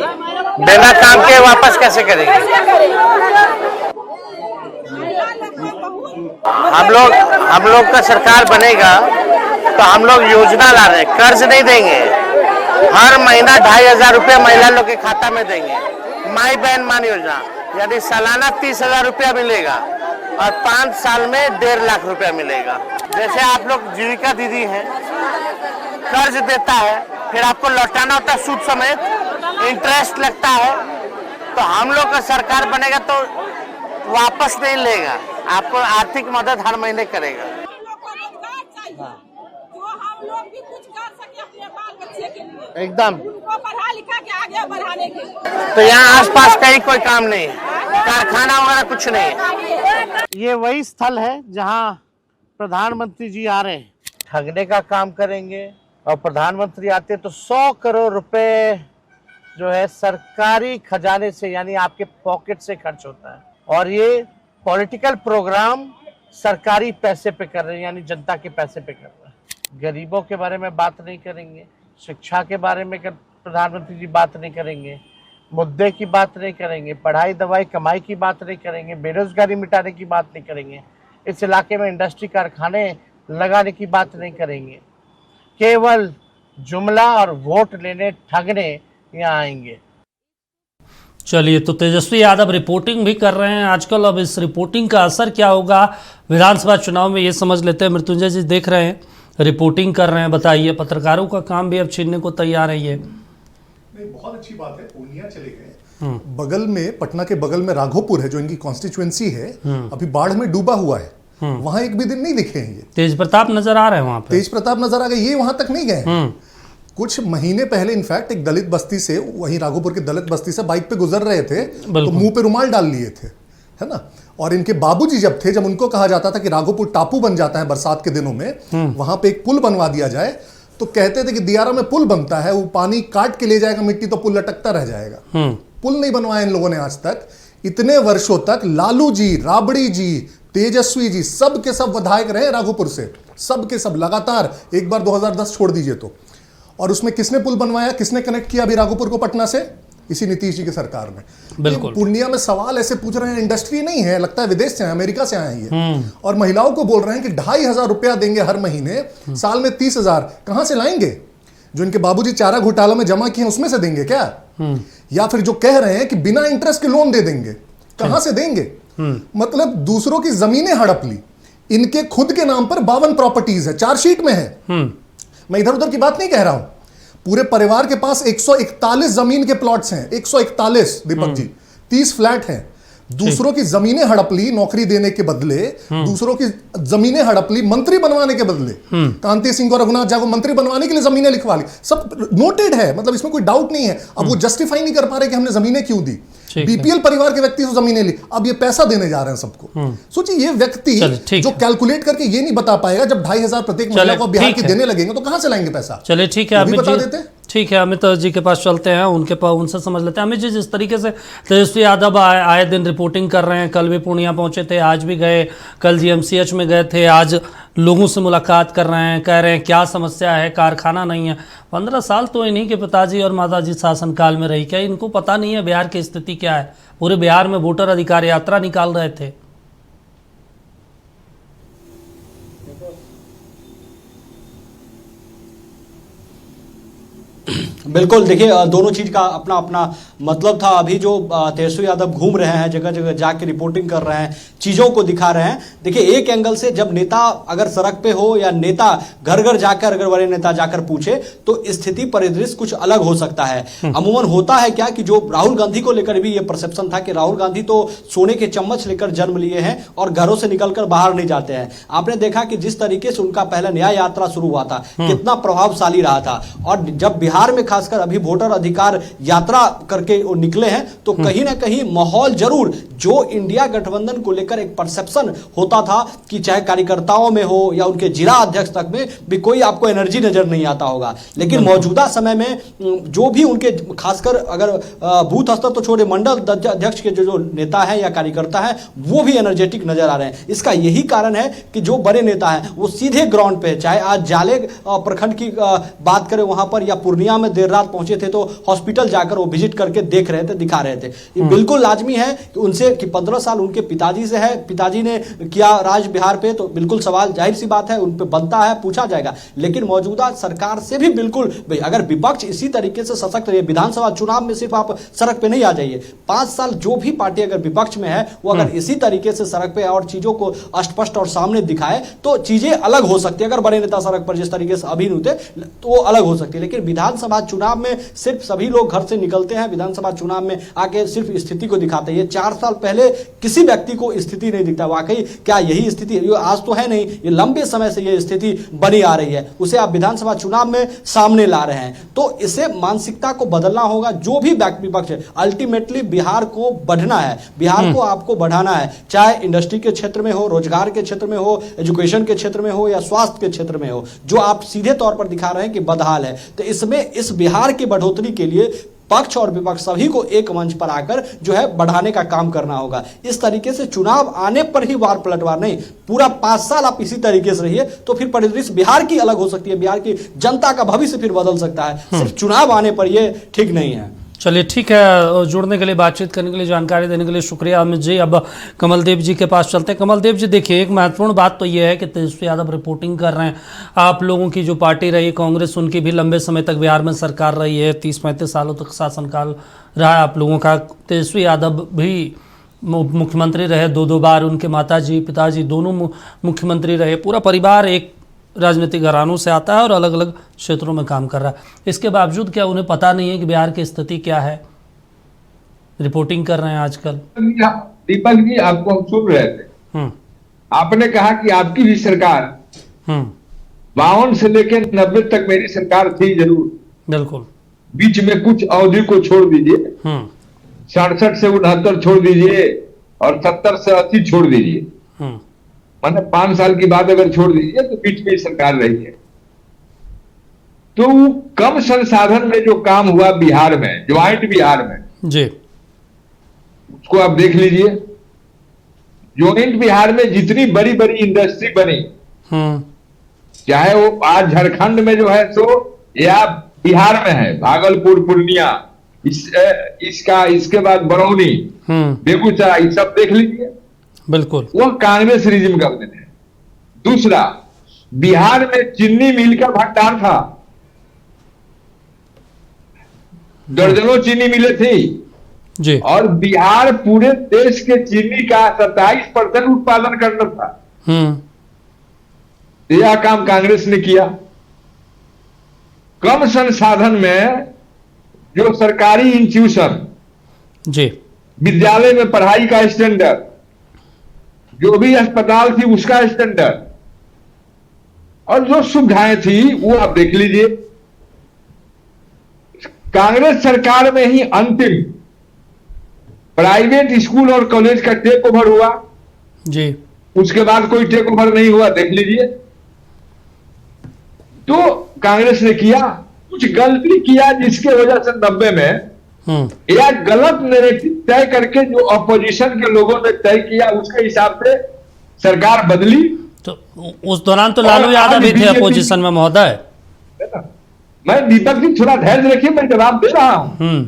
बिना काम के वापस कैसे करेगी? हम लोग का सरकार बनेगा तो हम लोग योजना ला रहे हैं, कर्ज नहीं देंगे। हर महीना 2,500 रुपया महिला लोग के खाता में देंगे। माई बहन मान योजना, यानी सालाना 30,000 रुपया मिलेगा। और 5 साल में 1.5 लाख रुपया मिलेगा। जैसे आप लोग जीविका दीदी हैं, कर्ज देता है, फिर आपको लौटाना होता है सूद समेत, इंटरेस्ट लगता है, तो हम लोग का सरकार बनेगा तो वापस नहीं लेगा, आपको आर्थिक मदद हर महीने करेगा। हम लोग को रोजगार चाहिए, जो हम लोग भी कुछ कर सके अपने बाल बच्चे के लिए, एकदम उनको पढ़ा लिखा के आगे बढ़ाने के लिए। तो यहाँ आसपास कहीं कोई काम नहीं है, कारखाना वगैरह कुछ नहीं है। ये वही स्थल है जहाँ प्रधानमंत्री जी आ रहे हैं, ठगने का काम करेंगे, और प्रधानमंत्री आते तो 100 करोड़ रुपए जो है सरकारी खजाने से, यानी आपके पॉकेट से खर्च होता है, और ये पॉलिटिकल प्रोग्राम सरकारी पैसे पे कर रहे हैं, यानी जनता के पैसे पे कर रहे हैं। गरीबों के बारे में बात नहीं करेंगे, शिक्षा के बारे में प्रधानमंत्री जी बात नहीं करेंगे, मुद्दे की बात नहीं करेंगे, पढ़ाई दवाई कमाई की बात नहीं करेंगे, बेरोजगारी मिटाने की बात नहीं करेंगे, इस इलाके में इंडस्ट्री कारखाने लगाने की बात नहीं करेंगे। केवल जुमला और वोट लेने, ठगने यहाँ आएंगे। चलिए, तो तेजस्वी यादव रिपोर्टिंग भी कर रहे हैं आजकल। अब इस रिपोर्टिंग का असर क्या होगा विधानसभा चुनाव में, ये समझ लेते हैं। मृत्युंजय जी देख रहे हैं, रिपोर्टिंग कर रहे हैं, बताइए। पत्रकारों का काम भी अब छीनने को तैयार है ये। नहीं, बहुत अच्छी बात है, पूर्णिया चले गए। बगल में, पटना के बगल में राघोपुर है जो इनकी कॉन्स्टिट्यूएंसी है, अभी बाढ़ में डूबा हुआ है, वहां एक भी दिन नहीं दिखे हैं ये। तेज प्रताप नजर आ रहे हैं वहां पे, तेज प्रताप नजर आ गए, ये वहां तक नहीं गए। कुछ महीने पहले इनफैक्ट एक दलित बस्ती से, वहीं राघोपुर की दलित बस्ती से बाइक पे गुजर रहे थे, तो मुंह पे रुमाल डाल लिए थे, है ना। और इनके बाबूजी जब थे, जब उनको कहा जाता था कि राघोपुर टापू बन जाता है बरसात के दिनों में, वहां पे एक पुल बनवा दिया जाए, तो कहते थे कि दियारा में पुल बनता है, वो पानी काट के ले जाएगा मिट्टी, तो पुल लटकता रह जाएगा। पुल नहीं बनवाया इन लोगों ने आज तक। इतने वर्षों तक लालू जी, राबड़ी जी, तेजस्वी जी, सब के सब विधायक रहे राघोपुर से, सब के सब लगातार, एक बार 2010 छोड़ दीजिए तो। और उसमें किसने पुल बनवाया, किसने कनेक्ट किया अभी राघोपुर को पटना से? इसी नीतीश जी की सरकार में। बिल्कुल। पूर्णिया में सवाल ऐसे पूछ रहे हैं, इंडस्ट्री नहीं है, लगता है विदेश से आए, अमेरिका से आए हैं, और महिलाओं को बोल रहे हैं कि 2,500 रुपया देंगे हर महीने, साल में 30,000 कहां से लाएंगे? जो इनके बाबूजी चारा घोटाला में जमा किए उसमें से देंगे क्या? या फिर जो कह रहे हैं कि बिना इंटरेस्ट के लोन दे देंगे, कहां से देंगे? मतलब दूसरों की जमीनें हड़प ली, इनके खुद के नाम पर 52 प्रॉपर्टीज है, चार्जशीट में है। मैं इधर उधर की बात नहीं कह रहा हूं। पूरे परिवार के पास 141 जमीन के प्लॉट्स हैं, 141 दीपक जी, 30 फ्लैट हैं। दूसरों की जमीनें हड़प ली नौकरी देने के बदले, दूसरों की जमीनें हड़प ली मंत्री बनवाने के बदले। कांति सिंह और रघुनाथ झा को मंत्री बनवाने के लिए जमीनें लिखवा ली, सब नोटेड है, मतलब इसमें कोई डाउट नहीं है। अब वो जस्टिफाई नहीं कर पा रहे कि हमने जमीनें क्यों दी। बीपीएल परिवार के व्यक्ति से जमीनें ली, अब ये पैसा देने जा रहे हैं सबको। सोचिए, ये व्यक्ति जो कैलकुलेट करके ये नहीं बता पाएगा, जब 2,500 प्रत्येक महिला को बिहार की देने लगेंगे तो कहां से लाएंगे पैसा? चलिए ठीक है, अमित जी, ठीक है, अमित जी के पास चलते हैं, उनके पास उनसे समझ लेते हैं। अमित जी, जिस तरीके से तेजस्वी यादव आए दिन रिपोर्टिंग कर रहे हैं, कल भी पूर्णिया पहुंचे थे, आज भी गए, कल जीएमसीएच में गए थे, आज लोगों से मुलाकात कर रहे हैं, कह रहे हैं क्या समस्या है, कारखाना नहीं है। 15 साल तो इन्हीं के पिताजी और माताजी शासनकाल में रही, क्या इनको पता नहीं है बिहार की स्थिति क्या है? पूरे बिहार में वोटर अधिकार यात्रा निकाल रहे थे। बिल्कुल, देखिए दोनों चीज का अपना अपना मतलब था। अभी जो तेजस्वी यादव घूम रहे हैं, जगह जगह जाके रिपोर्टिंग कर रहे हैं, चीजों को दिखा रहे हैं। देखिए, एक एंगल से जब नेता अगर सड़क पे हो या नेता घर घर जाकर, अगर बड़े नेता जाकर पूछे, तो स्थिति परिदृश्य कुछ अलग हो सकता है। अमूमन होता है क्या कि जो राहुल गांधी को लेकर भी ये परसेप्शन था कि राहुल गांधी तो सोने के चम्मच लेकर जन्म लिए हैं और घरों से निकलकर बाहर नहीं जाते हैं। आपने देखा कि जिस तरीके से उनका पहला न्याय यात्रा शुरू हुआ था, कितना प्रभावशाली रहा था। और जब बिहार में खासकर अभी वोटर अधिकार यात्रा करके वो निकले हैं, तो कहीं ना कहीं माहौल जरूर, जो इंडिया गठबंधन को लेकर एक परसेप्शन होता था कि चाहे कार्यकर्ताओं में हो या उनके जिला अध्यक्ष तक में भी कोई आपको एनर्जी नजर नहीं आता होगा। लेकिन मौजूदा समय में जो भी उनके, खासकर अगर बूथ स्तर तो छोड़े, मंडल अध्यक्ष के जो नेता है या कार्यकर्ता है, वो भी एनर्जेटिक नजर आ रहे हैं। इसका यही कारण है कि जो बड़े नेता हैं वो सीधे ग्राउंड पे, चाहे आज जाले प्रखंड की बात करें वहां पर, या पूर्णिया पूर्णिया में देर रात पहुंचे थे तो हॉस्पिटल जाकर वो विजिट करके देख रहे थे, दिखा रहे थे। ये बिल्कुल लाजमी है कि उनसे कि 15 साल उनके पिताजी से है, पिताजी ने किया राज बिहार पे, तो बिल्कुल सवाल जाहिर सी बात है उन पे बनता है, पूछा जाएगा। लेकिन मौजूदा सरकार से भी बिल्कुल भाई अगर विपक्ष इसी तरीके से सशक्त रहे, विधानसभा चुनाव में सिर्फ आप सड़क पे नहीं आ जाइए, 5 साल जो भी पार्टी अगर विपक्ष में है वो अगर इसी तरीके से सड़क पे और चीजों को स्पष्ट और सामने दिखाए तो चीजें अलग हो सकती है। अगर बड़े नेता सड़क पर जिस तरीके से अभी होते तो वो अलग हो सकती है। लेकिन विधानसभा चुनाव में सिर्फ सभी लोग घर से निकलते हैं, विधानसभा चुनाव में आके सिर्फ स्थिति को दिखाते हैं। ये 4 साल पहले किसी व्यक्ति को स्थिति नहीं दिखता। वाकई क्या यही स्थिति आज तो है नहीं, ये लंबे समय से ये स्थिति बनी आ रही है, उसे आप विधानसभा चुनाव में सामने ला रहे हैं। तो इसे मानसिकता को बदलना होगा। जो भी विपक्ष है, अल्टीमेटली बिहार को बढ़ना है, बिहार को आपको बढ़ाना है, चाहे इंडस्ट्री के क्षेत्र में हो, रोजगार के क्षेत्र में हो, एजुकेशन के क्षेत्र में हो या स्वास्थ्य के क्षेत्र में हो, जो आप सीधे तौर पर दिखा रहे हैं कि बदहाल है। तो इसमें इस बिहार की बढ़ोतरी के लिए पक्ष और विपक्ष सभी को एक मंच पर आकर जो है बढ़ाने का काम करना होगा। इस तरीके से चुनाव आने पर ही वार पलटवार नहीं, पूरा 5 साल आप इसी तरीके से रहिए तो फिर परिदृश्य बिहार की अलग हो सकती है, बिहार की जनता का भविष्य फिर बदल सकता है। सिर्फ चुनाव आने पर यह ठीक नहीं है। चलिए ठीक है, जुड़ने के लिए, बातचीत करने के लिए, जानकारी देने के लिए शुक्रिया अमित जी। अब कमलदेव जी के पास चलते हैं। कमलदेव जी देखिए, एक महत्वपूर्ण बात तो ये है कि तेजस्वी यादव रिपोर्टिंग कर रहे हैं, आप लोगों की जो पार्टी रही कांग्रेस, उनकी भी लंबे समय तक बिहार में सरकार रही है, 30-35 सालों तक शासनकाल रहा है आप लोगों का। तेजस्वी यादव भी मुख्यमंत्री रहे 2-2 बार, उनके माताजी पिताजी दोनों मुख्यमंत्री रहे, पूरा परिवार एक राजनीतिक घरानों से आता है और अलग अलग क्षेत्रों में काम कर रहा है। इसके बावजूद क्या उन्हें पता नहीं है कि बिहार की स्थिति क्या है? रिपोर्टिंग कर रहे हैं आजकल। दीपक जी, आपको हम सुन रहे थे, आपने कहा कि आपकी भी सरकार 52 से लेकर 90 तक मेरी सरकार थी जरूर, बिल्कुल, बीच में कुछ अवधि को छोड़ दीजिए, 67 से 69 छोड़ दीजिए और 70 से 80 छोड़ दीजिए, मैंने 5 साल की बात अगर छोड़ दीजिए तो बीच में सरकार रही है। तो कम संसाधन में जो काम हुआ बिहार में, ज्वाइंट बिहार में जी, उसको आप देख लीजिए। ज्वाइंट बिहार में जितनी बड़ी बड़ी इंडस्ट्री बनी, चाहे वो आज झारखंड में जो है सो या बिहार में है, भागलपुर, पूर्णिया, इसके बाद बरौनी, बेगूसराय, सब देख लीजिए, बिल्कुल वो कांग्रेस रिजिम का है। दूसरा, बिहार में चीनी मिल का भंडार था, दर्जनों चीनी मिलें थी जी, और बिहार पूरे देश के चीनी का 27% उत्पादन करना था। यह काम कांग्रेस ने किया। कम संसाधन में जो सरकारी इंस्टीट्यूशन जी, विद्यालय में पढ़ाई का स्टैंडर्ड, जो भी अस्पताल थी उसका स्टैंडर्ड और जो सुविधाएं थी वो आप देख लीजिए। कांग्रेस सरकार में ही अंतिम प्राइवेट स्कूल और कॉलेज का टेक ओवर हुआ जी, उसके बाद कोई टेक ओवर नहीं हुआ, देख लीजिए। तो कांग्रेस ने किया, कुछ गलती किया जिसके वजह से 90 में या गलत नैरेटिव तय करके जो अपोजिशन के लोगों ने तय किया उसके हिसाब से सरकार बदली। तो उस दौरान तो लालू यादव भी थे अपोजिशन में महोदय। मैं दीपक जी थोड़ा धैर्य रखिए, मैं जवाब दे रहा हूं।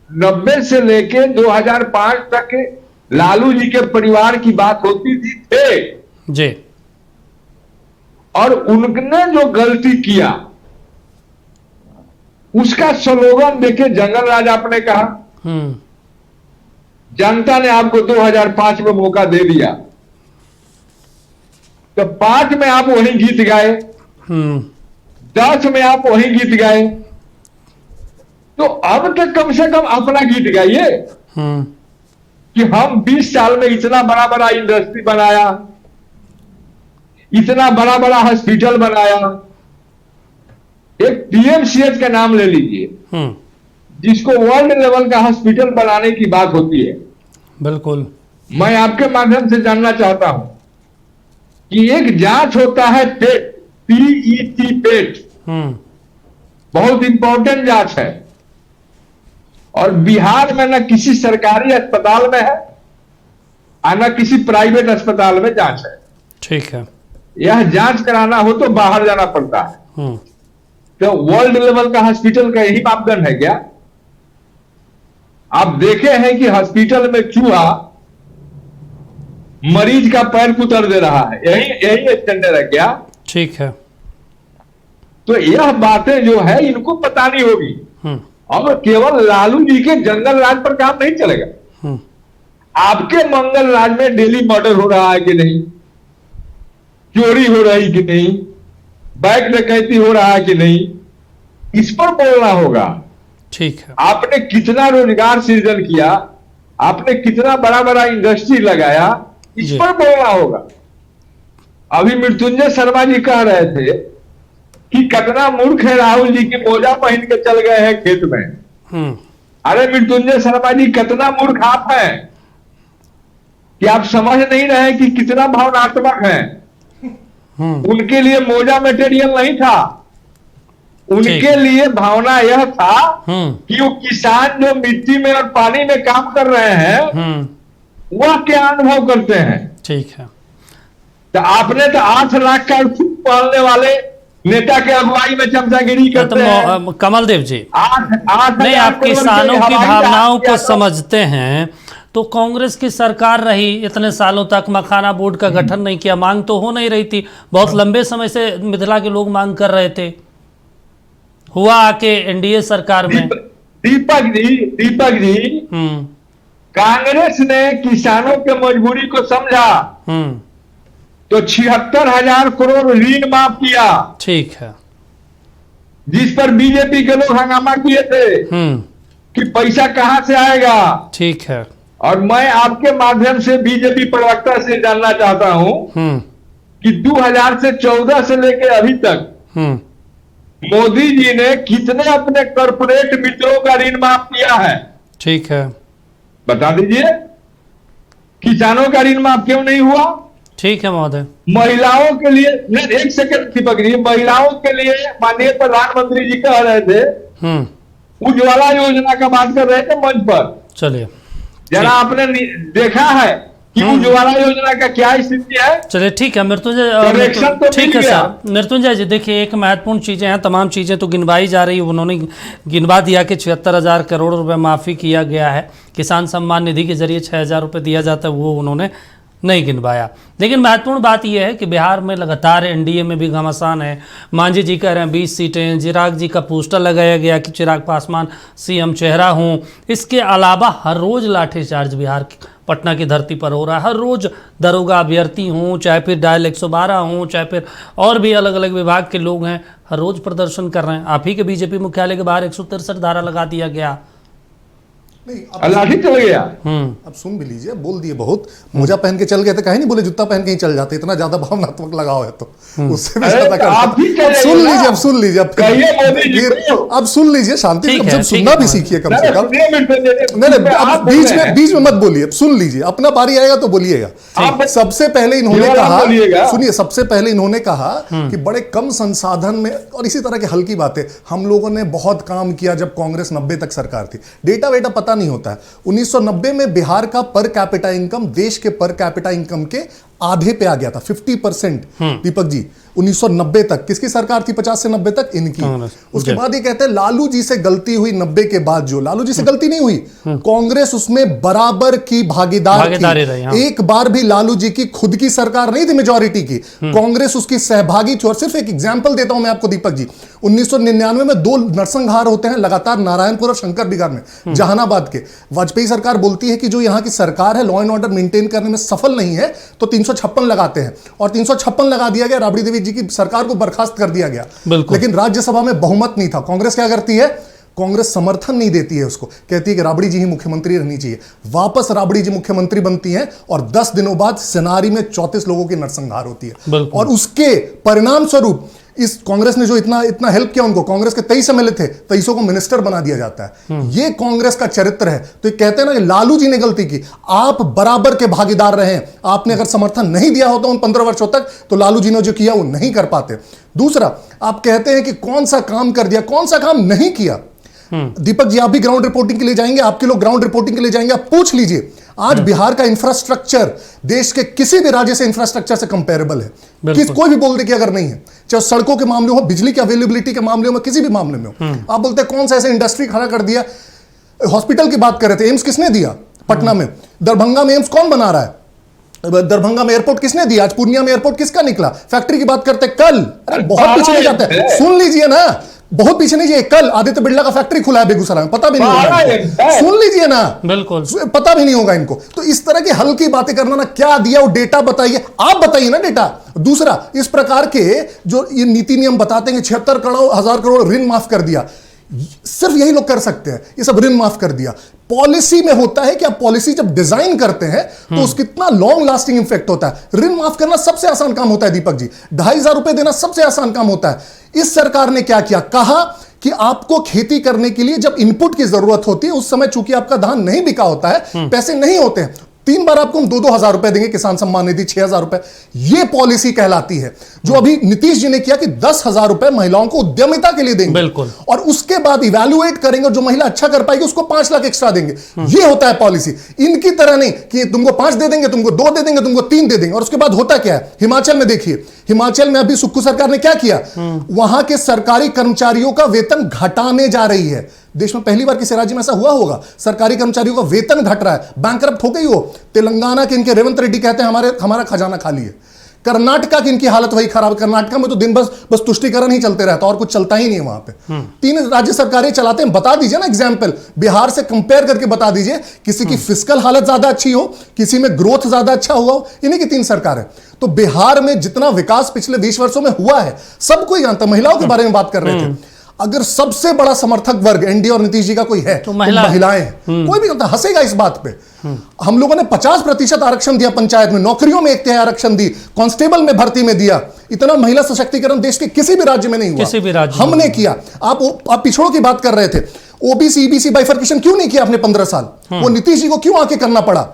90 से लेके 2005 तक लालू जी के परिवार की बात होती थी थे जी, और उनने जो गलती किया उसका स्लोगन देखे, जंगल राज आपने कहा, जनता ने आपको 2005 में मौका दे दिया, तो 5 में आप वहीं जीत गए, 10 में आप वहीं जीत गए, तो अब तक कम से कम अपना गीत गाइए कि हम 20 साल में इतना बड़ा बड़ा इंडस्ट्री बनाया, इतना बड़ा बड़ा हॉस्पिटल बनाया। एक पीएमसीएच का नाम ले लीजिए, जिसको वर्ल्ड लेवल का हॉस्पिटल बनाने की बात होती है। बिल्कुल, मैं आपके माध्यम से जानना चाहता हूं कि एक जांच होता है पेट, पीईटी पेट, बहुत इंपॉर्टेंट जांच है, और बिहार में न किसी सरकारी अस्पताल में है और न किसी प्राइवेट अस्पताल में जांच है। ठीक है, यह जांच कराना हो तो बाहर जाना पड़ता है। तो वर्ल्ड लेवल का हॉस्पिटल का यही मापदंड है क्या? आप देखे हैं कि हॉस्पिटल में चूहा मरीज का पैर कुतर दे रहा है, यही स्टैंडर्ड है क्या? ठीक है। तो यह बातें जो है इनको पता नहीं होगी। और केवल लालू जी के जंगल राज पर काम नहीं चलेगा। आपके मंगल राज में डेली मर्डर हो रहा है कि नहीं, चोरी हो रही कि नहीं, बैंक डकैती हो रहा है कि नहीं, इस पर बोलना होगा। ठीक है। आपने कितना रोजगार सृजन किया, आपने कितना बड़ा बड़ा इंडस्ट्री लगाया, इस पर बोलना होगा। अभी मृत्युंजय शर्मा जी कह रहे थे कि कितना मूर्ख है राहुल जी की मोजा पहन के चल गए हैं खेत में। अरे मृत्युंजय शर्मा जी, कितना मूर्ख आप हैं कि आप समझ नहीं रहे कि कितना भावनात्मक है। उनके लिए मोजा मटेरियल नहीं था, उनके लिए भावना यह था कि वो किसान जो मिट्टी में और पानी में काम कर रहे हैं वह क्या अनुभव करते हैं। ठीक है। तो आपने तो 8 लाख का सूट पालने वाले नेता के अगुवाई में चमचागिरी करते हैं। कमल देव जी, आठ नहीं, आप किसानों की भावनाओं को समझते हैं तो कांग्रेस की सरकार रही इतने सालों तक, मखाना बोर्ड का गठन नहीं किया, मांग तो हो नहीं रही थी, बहुत लंबे समय से मिथिला के लोग मांग कर रहे थे, हुआ आके एनडीए सरकार में। दीपक जी कांग्रेस ने किसानों के मजबूरी को समझा तो 76,000 करोड़ ऋण माफ किया। ठीक है। जिस पर बीजेपी के लोग हंगामा किए थे कि पैसा कहां से आएगा। ठीक है। और मैं आपके माध्यम से बीजेपी प्रवक्ता से जानना चाहता हूं कि 2014 से लेकर अभी तक मोदी जी ने कितने अपने कॉर्पोरेट मित्रों का ऋण माफ किया है? ठीक है, बता दीजिए। किसानों का ऋण माफ क्यों नहीं हुआ? ठीक है महोदय। महिलाओं के लिए, नहीं एक सेकंड दीपक जी, महिलाओं के लिए माननीय प्रधानमंत्री जी कह रहे थे, उज्ज्वला योजना का बात कर रहे थे मंच पर। चलिए, जरा आपने देखा है कि उज्ज्वला योजना का क्या स्थिति है? चलिए ठीक है मृत्युंजय, ठीक है सर। मृत्युंजय जी देखिए, एक महत्वपूर्ण चीजें हैं, तमाम चीजें तो गिनवाई जा रही है, उन्होंने गिनवा दिया कि 76,000 करोड़ रुपए माफी किया गया है, किसान सम्मान निधि के जरिए 6,000 रुपये दिया जाता है, वो उन्होंने नहीं गिनवाया। लेकिन महत्वपूर्ण बात यह है कि बिहार में लगातार एनडीए में भी घमासान है। मांझी जी कह रहे हैं 20 सीटें, चिराग जी का पोस्टर लगाया गया कि चिराग पासवान सीएम चेहरा हों। इसके अलावा हर रोज लाठीचार्ज बिहार पटना की धरती पर हो रहा है। हर रोज दरोगा अभ्यर्थी हों, चाहे फिर डायल 112 हों, चाहे फिर और भी अलग अलग विभाग के लोग हैं, हर रोज प्रदर्शन कर रहे हैं। आप ही के बीजेपी मुख्यालय के बाहर 163 धारा लगा दिया गया। नहीं, लाठी चल गया। अब सुन भी लीजिए, बोल दिए बहुत, मोजा पहन के चल गए थे, कहीं नहीं बोले जूता पहन के ही चल जाते, इतना ज्यादा भावनात्मक लगाव है तो उससे भी ज्यादा अब सुन लीजिए, अब सुन लीजिए, अब सुन लीजिए, शांति से जब सुनना भी सीखिए कम से कम। नहीं, अब बीच में मत बोलिए, सुन लीजिए, अपना बारी आएगा तो बोलिएगा। सबसे पहले इन्होंने कहा, सुनिए, सबसे पहले इन्होंने कहा कि बड़े कम संसाधन में, और इसी तरह की हल्की बातें, हम लोगों ने बहुत काम किया जब कांग्रेस 90 तक सरकार थी। डेटा वेटा पता नहीं होता है। 1990 में बिहार का पर कैपिटा इनकम देश के पर कैपिटा इनकम के आधे पे आ गया था, 50%। दीपक जी 1990 तक किसकी सरकार थी? 50 से 90 तक इनकी। उसके बाद ये कहते हैं लालू जी से गलती हुई 90 के बाद। जो लालू जी से गलती नहीं हुई, कांग्रेस उसमें बराबर की भागीदार थी। एक बार भी लालू जी की खुद की सरकार नहीं थी मेजॉरिटी की, कांग्रेस उसकी सहभागी थी। और सिर्फ एक एग्जाम्पल देता हूं मैं आपको दीपक जी, 1999 में 2 नरसंहार होते हैं लगातार नारायणपुर और शंकर बिहार में, जहानाबाद के। वाजपेयी सरकार बोलती है कि जो यहां की सरकार है लॉ एंड ऑर्डर मेंटेन करने में सफल नहीं है, तो 356 लगाते हैं, और 356 लगा दिया गया। राबड़ी देवी जी की सरकार को बर्खास्त कर दिया गया। लेकिन राज्यसभा में बहुमत नहीं था। कांग्रेस क्या करती है? कांग्रेस समर्थन नहीं देती है उसको, कहती है कि राबड़ी जी ही मुख्यमंत्री रहनी चाहिए। वापस राबड़ी जी मुख्यमंत्री बनती हैं और 10 दिनों बाद सेनारी में 34 लोगों की नरसंहार होती है। और उसके परिणाम स्वरूप इस कांग्रेस ने जो इतना हेल्प किया उनको, कांग्रेस के 23 एमएलए थे, 23 को मिनिस्टर बना दिया जाता है। ये कांग्रेस का चरित्र है। तो ये कहते हैं ना कि लालू जी ने गलती की, आप बराबर के भागीदार रहे। आपने अगर समर्थन नहीं दिया होता उन 15 वर्षों तक, तो लालू जी ने जो किया वो नहीं कर पाते। दूसरा, आप कहते हैं कि कौन सा काम कर दिया, कौन सा काम नहीं किया। दीपक जी आप भी ग्राउंड रिपोर्टिंग के लिए जाएंगे, आपके लोग ग्राउंड रिपोर्टिंग के लिए जाएंगे, आप पूछ लीजिए आज बिहार का इंफ्रास्ट्रक्चर देश के किसी भी राज्य से इंफ्रास्ट्रक्चर से कंपेरेबल है। बिल्कुल। कोई भी बोल दे कि अगर नहीं है, चाहे सड़कों के मामले हो, बिजली की अवेलेबिलिटी के मामले में, किसी भी मामले में हो। आप बोलते कौन सा ऐसे इंडस्ट्री खड़ा कर दिया। हॉस्पिटल की बात कर रहे थे, एम्स किसने दिया पटना में? दरभंगा में एम्स कौन बना रहा है? दरभंगा में एयरपोर्ट किसने दिया? आज पूर्णिया में एयरपोर्ट किसका निकला? फैक्ट्री की बात करते कल, अरे बहुत पीछे नहीं जाते हैं, सुन लीजिए ना, बहुत पीछे नहीं जाइए। कल आदित्य बिरला का फैक्ट्री खुला है बेगूसराय में, पता भी नहीं होगा, सुन लीजिए ना, बिल्कुल पता भी नहीं होगा इनको। तो इस तरह की हल्की बातें करना ना, क्या दिया वो डेटा बताइए, आप बताइए ना डेटा। दूसरा, इस प्रकार के जो ये नीति नियम बताते हैं 76,000 करोड़ ऋण माफ कर दिया, सिर्फ यही लोग कर सकते हैं, ये सब ऋण माफ कर दिया। पॉलिसी में होता है कि आप पॉलिसी जब डिजाइन करते हैं तो उसका कितना लॉन्ग लास्टिंग इफेक्ट होता है। ऋण माफ करना सबसे आसान काम होता है दीपक जी, 2,500 रुपए देना सबसे आसान काम होता है। इस सरकार ने क्या किया, कहा कि आपको खेती करने के लिए जब इनपुट की जरूरत होती है, उस समय चूंकि आपका धान नहीं बिका होता है, पैसे नहीं होते हैं, 3 बार आपको हम 2,000 रुपए देंगे, किसान सम्मान निधि 6,000 रुपए। यह पॉलिसी कहलाती है जो अभी नीतीश जी ने किया कि 10,000 रुपए महिलाओं को उद्यमिता के लिए देंगे, बिल्कुल, और उसके बाद इवैल्यूएट करेंगे और जो महिला अच्छा कर पाएगी उसको 5 लाख एक्स्ट्रा देंगे। यह होता है पॉलिसी। इनकी तरह नहीं कि तुमको 5 दे देंगे, तुमको 2 दे देंगे, तुमको 3 दे देंगे। और उसके बाद होता क्या है, हिमाचल में देखिए, हिमाचल में अभी सुक्खू सरकार ने क्या किया, वहां के सरकारी कर्मचारियों का वेतन घटाने जा रही है। देश में पहली बार किसी राज्य में ऐसा हुआ होगा, सरकारी कर्मचारियों का वेतन घट रहा है, बैंकरप्ट हो गई हो। तेलंगाना के इनके रेवंत रेड्डी कहते हैं हमारा खजाना खाली है। कर्नाटका की इनकी हालत वही खराब, कर्नाटका में तो दिन बस तुष्टीकरण ही चलते रहता और कुछ चलता ही नहीं है वहां पे। 3 राज्य सरकारें चलाते हैं, बता दीजिए ना एग्जाम्पल, बिहार से कंपेयर करके बता दीजिए, किसी की फिस्कल हालत ज्यादा अच्छी हो, किसी में ग्रोथ ज्यादा अच्छा हुआ हो। इन्हीं की 3 सरकारें। तो बिहार में जितना विकास पिछले 20 वर्षों में हुआ है सबको ही जानता। महिलाओं के बारे में बात कर रहे थे, अगर सबसे बड़ा समर्थक वर्ग एनडीए और नीतीश जी का कोई है तो महिलाएं। कोई भी हंसेगा इस बात पे। हम लोगों ने 50% आरक्षण दिया पंचायत में, नौकरियों में 1/3 आरक्षण दी, कांस्टेबल में भर्ती में दिया। इतना महिला सशक्तिकरण देश के किसी भी राज्य में नहीं हुआ, किसी भी राज्य हमने किया। आप पिछड़ों की बात कर रहे थे, ओबीसी ईबीसी बाइफर्केशन क्यों नहीं किया आपने 15 साल? वो नीतीश जी को क्यों आके करना पड़ा?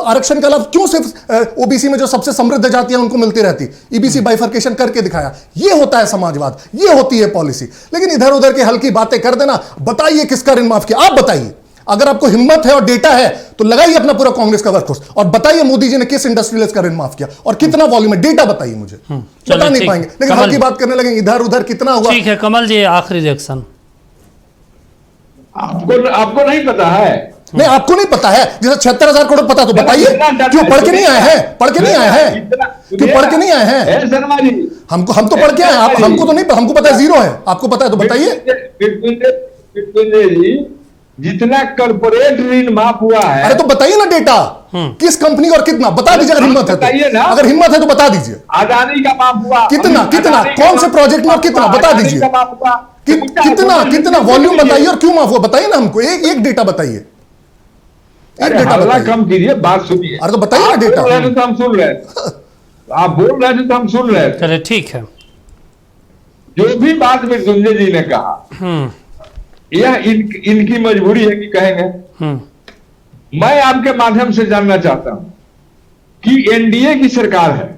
आरक्षण का लाभ क्यों सिर्फ ओबीसी में जो सबसे समृद्ध जातियां उनको मिलती रहती? ईबीसी बाइफर्केशन करके दिखाया। ये होता है समाजवाद, ये होती है पॉलिसी। लेकिन इधर उधर की हल्की बातें कर देना, बताइए किसका ऋण माफ किया, आप बताइए। अगर आपको हिम्मत है और डेटा है तो लगाइए अपना पूरा कांग्रेस का वर्कफोर्स और बताइए मोदी जी ने किस इंडस्ट्रियलिस्ट का ऋण माफ किया और कितना वॉल्यूम है, डेटा बताइए मुझे। बता नहीं पाएंगे, लेकिन हल्की बात करने लगेंगे इधर उधर कितना हुआ। ठीक है कमल जी, आखिरी रिएक्शन। आपको नहीं पता है? नहीं, आपको नहीं पता है, जैसे 76,000 करोड़ पता तो बताइए। क्यों पढ़ के नहीं आए हैं? पढ़ के नहीं आए हैं? क्यों पढ़ के नहीं आए हैं? शर्मा जी, हम तो पढ़ के आए, आप हमको तो नहीं, हमको पता है 0 है, आपको पता है तो बताइए। जी, जितना कॉर्पोरेट ऋण माफ हुआ है, अरे तो बताइए ना डेटा, किस कंपनी और कितना, बता दीजिए अगर हिम्मत है तो। अगर हिम्मत है तो बता दीजिए। अदानी का माफ हुआ कितना, कौन से प्रोजेक्ट में और कितना, बता दीजिए। कितना वॉल्यूम बताइए और क्यों माफ हुआ, बताइए ना हमको, एक डेटा बताइए। हल्ला कम कीजिए, बात सुनिए। अरे तो बताइए ना डेटा। तो हम सुन रहे, आप बोल रहे थे तो हम सुन रहे थे। चलिए ठीक है। जो भी बात मृत्युंजय जी ने कहा, यह इनकी मजबूरी है कि कहेंगे। मैं आपके माध्यम से जानना चाहता हूं कि एनडीए की सरकार है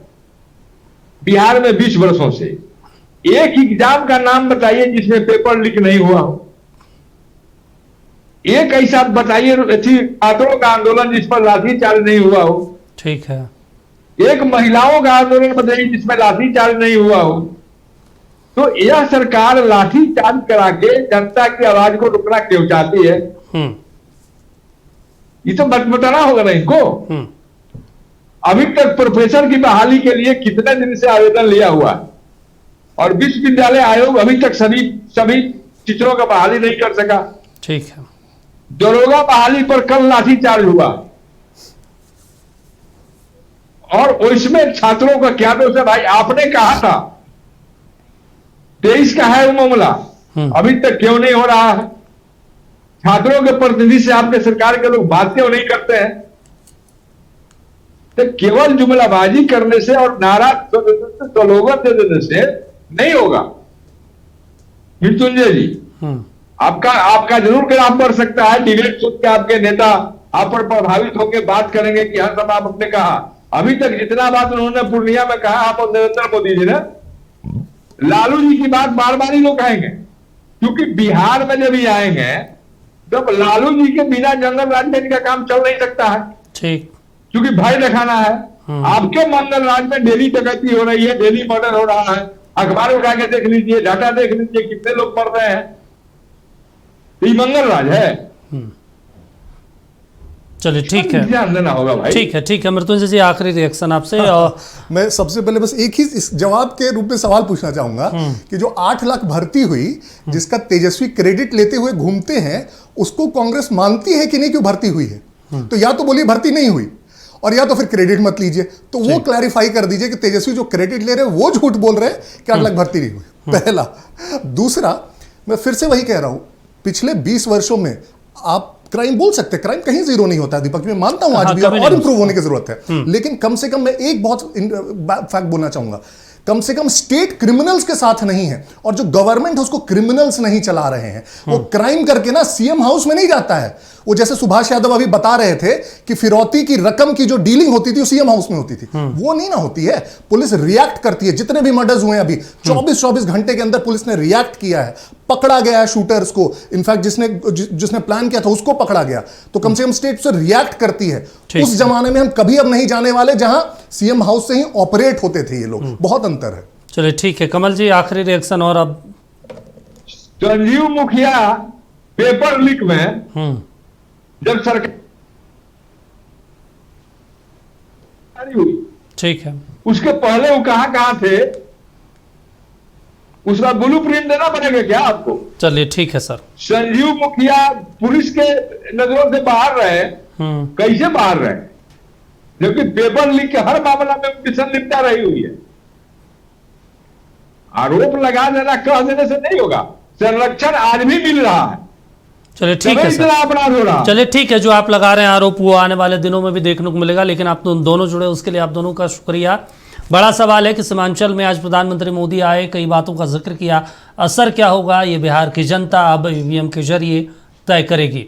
बिहार में 20 वर्षों से, एक एग्जाम का नाम बताइए जिसमें पेपर लीक नहीं हुआ हो। एक ऐसा बताइए छात्रों का आंदोलन जिस पर लाठीचार्ज नहीं हुआ हो। ठीक है। एक महिलाओं का आंदोलन बताइए जिसमें लाठीचार्ज नहीं हुआ हो। तो यह सरकार लाठीचार्ज करा के जनता की आवाज को रुकना क्यों चाहती है? ये तो बताना होगा ना इनको। अभी तक प्रोफेसर की बहाली के लिए कितने दिन से आवेदन लिया हुआ है और विश्वविद्यालय आयोग अभी तक सभी टीचरों का बहाली नहीं कर सका। ठीक है। दरोगा बहाली पर कल लाठीचार्ज हुआ और उसमें छात्रों का क्या दोष है? भाई आपने कहा था 23 का है वो मामला, अभी तक क्यों नहीं हो रहा है? छात्रों के प्रतिनिधि से आपके सरकार के लोग बात क्यों नहीं करते हैं? तो केवल जुमलाबाजी करने से और नारा स्लोगन दे देने से नहीं होगा। मृत्युंजय जी, आपका जरूर गिराफ बढ़ सकता है, डिबेट सुन के आपके नेता आप पर प्रभावित होकर बात करेंगे कि हाँ सब आपने कहा। अभी तक जितना बात उन्होंने पूर्णिया में कहा, आप और नरेंद्र मोदी जी ने, लालू जी की बात बार बार ही लोग कहेंगे, क्योंकि बिहार में जब ये आएंगे तब लालू जी के बिना जंगल राज में इनका काम चल नहीं सकता है, ठीक। क्योंकि भय दिखाना है। आपके मंगल राज में डेली डकैती हो रही है, डेली मर्डर हो रहा है, अखबार उठा के देख लीजिए, डाटा देख लीजिए, कितने लोग मर रहे हैं। तो ये मंगल राज है। चलिए ठीक है, ध्यान देना होगा भाई। ठीक है मृत्युंजय जी, आखिरी रिएक्शन आपसे। और मैं सबसे पहले बस एक ही इस जवाब के रूप में सवाल पूछना चाहूंगा कि जो 8 लाख भर्ती हुई, जिसका तेजस्वी क्रेडिट लेते हुए घूमते हैं, उसको कांग्रेस मानती है कि नहीं क्यों भर्ती हुई है? तो या तो बोलिए भर्ती नहीं हुई, और या तो फिर क्रेडिट मत लीजिए। तो वो क्लैरिफाई कर दीजिए कि तेजस्वी जो क्रेडिट ले रहे हैं वो झूठ बोल रहे हैं कि 8 लाख भर्ती नहीं हुई, पहला। दूसरा, मैं फिर से वही कह रहा हूं, पिछले 20 वर्षों में आप क्राइम बोल सकते हैं, क्राइम कहीं जीरो नहीं होता है दीपक, मैं मानता हूं आज भी और इंप्रूव होने की जरूरत है। लेकिन कम से कम मैं एक बहुत फैक्ट बोलना चाहूंगा, कम से कम स्टेट क्रिमिनल्स के साथ नहीं है, और जो गवर्नमेंट है उसको क्रिमिनल्स नहीं चला रहे हैं। वो क्राइम करके ना सीएम हाउस में नहीं जाता है। वो जैसे सुभाष यादव अभी बता रहे थे कि फिरौती की रकम की जो डीलिंग होती थी वो सीएम हाउस में होती थी, वो नहीं ना होती है। पुलिस रिएक्ट करती है। जितने भी मर्डर्स हुए अभी 24 घंटे के अंदर पुलिस ने रिएक्ट किया है, पकड़ा गया है शूटर्स को, इनफैक्ट जिसने प्लान किया था उसको पकड़ा गया। तो कम से कम स्टेट से रिएक्ट करती है। उस जमाने में हम कभी अब नहीं जाने वाले जहां सीएम हाउस से ही ऑपरेट होते थे ये लोग, बहुत अंतर है। चलिए ठीक है, कमल जी आखिरी रिएक्शन। और अब संजीव मुखिया पेपर लीक में जब सरकार हुई, ठीक है, उसके पहले वो कहां थे, उसका ब्लूप्रिंट देना पड़ेगा क्या आपको? चलिए ठीक है सर। संजीव मुखिया पुलिस के नजरों से बाहर रहे, कैसे बाहर रहे? जबकि पेपर लीक के हर मामला में मिशन लिपटा रही हुई है। आरोप लगा देना, कह देने से नहीं होगा। संरक्षण आज भी मिल रहा है। चलिए ठीक है सर, अपराध हो रहा। चलिए ठीक है, जो आप लगा रहे हैं आरोप वो आने वाले दिनों में भी देखने को मिलेगा। लेकिन आप दोनों जुड़े, उसके लिए आप दोनों का शुक्रिया। बड़ा सवाल है कि सीमांचल में आज प्रधानमंत्री मोदी आए, कई बातों का जिक्र किया, असर क्या होगा ये बिहार की जनता अब ईवीएम के जरिए तय करेगी।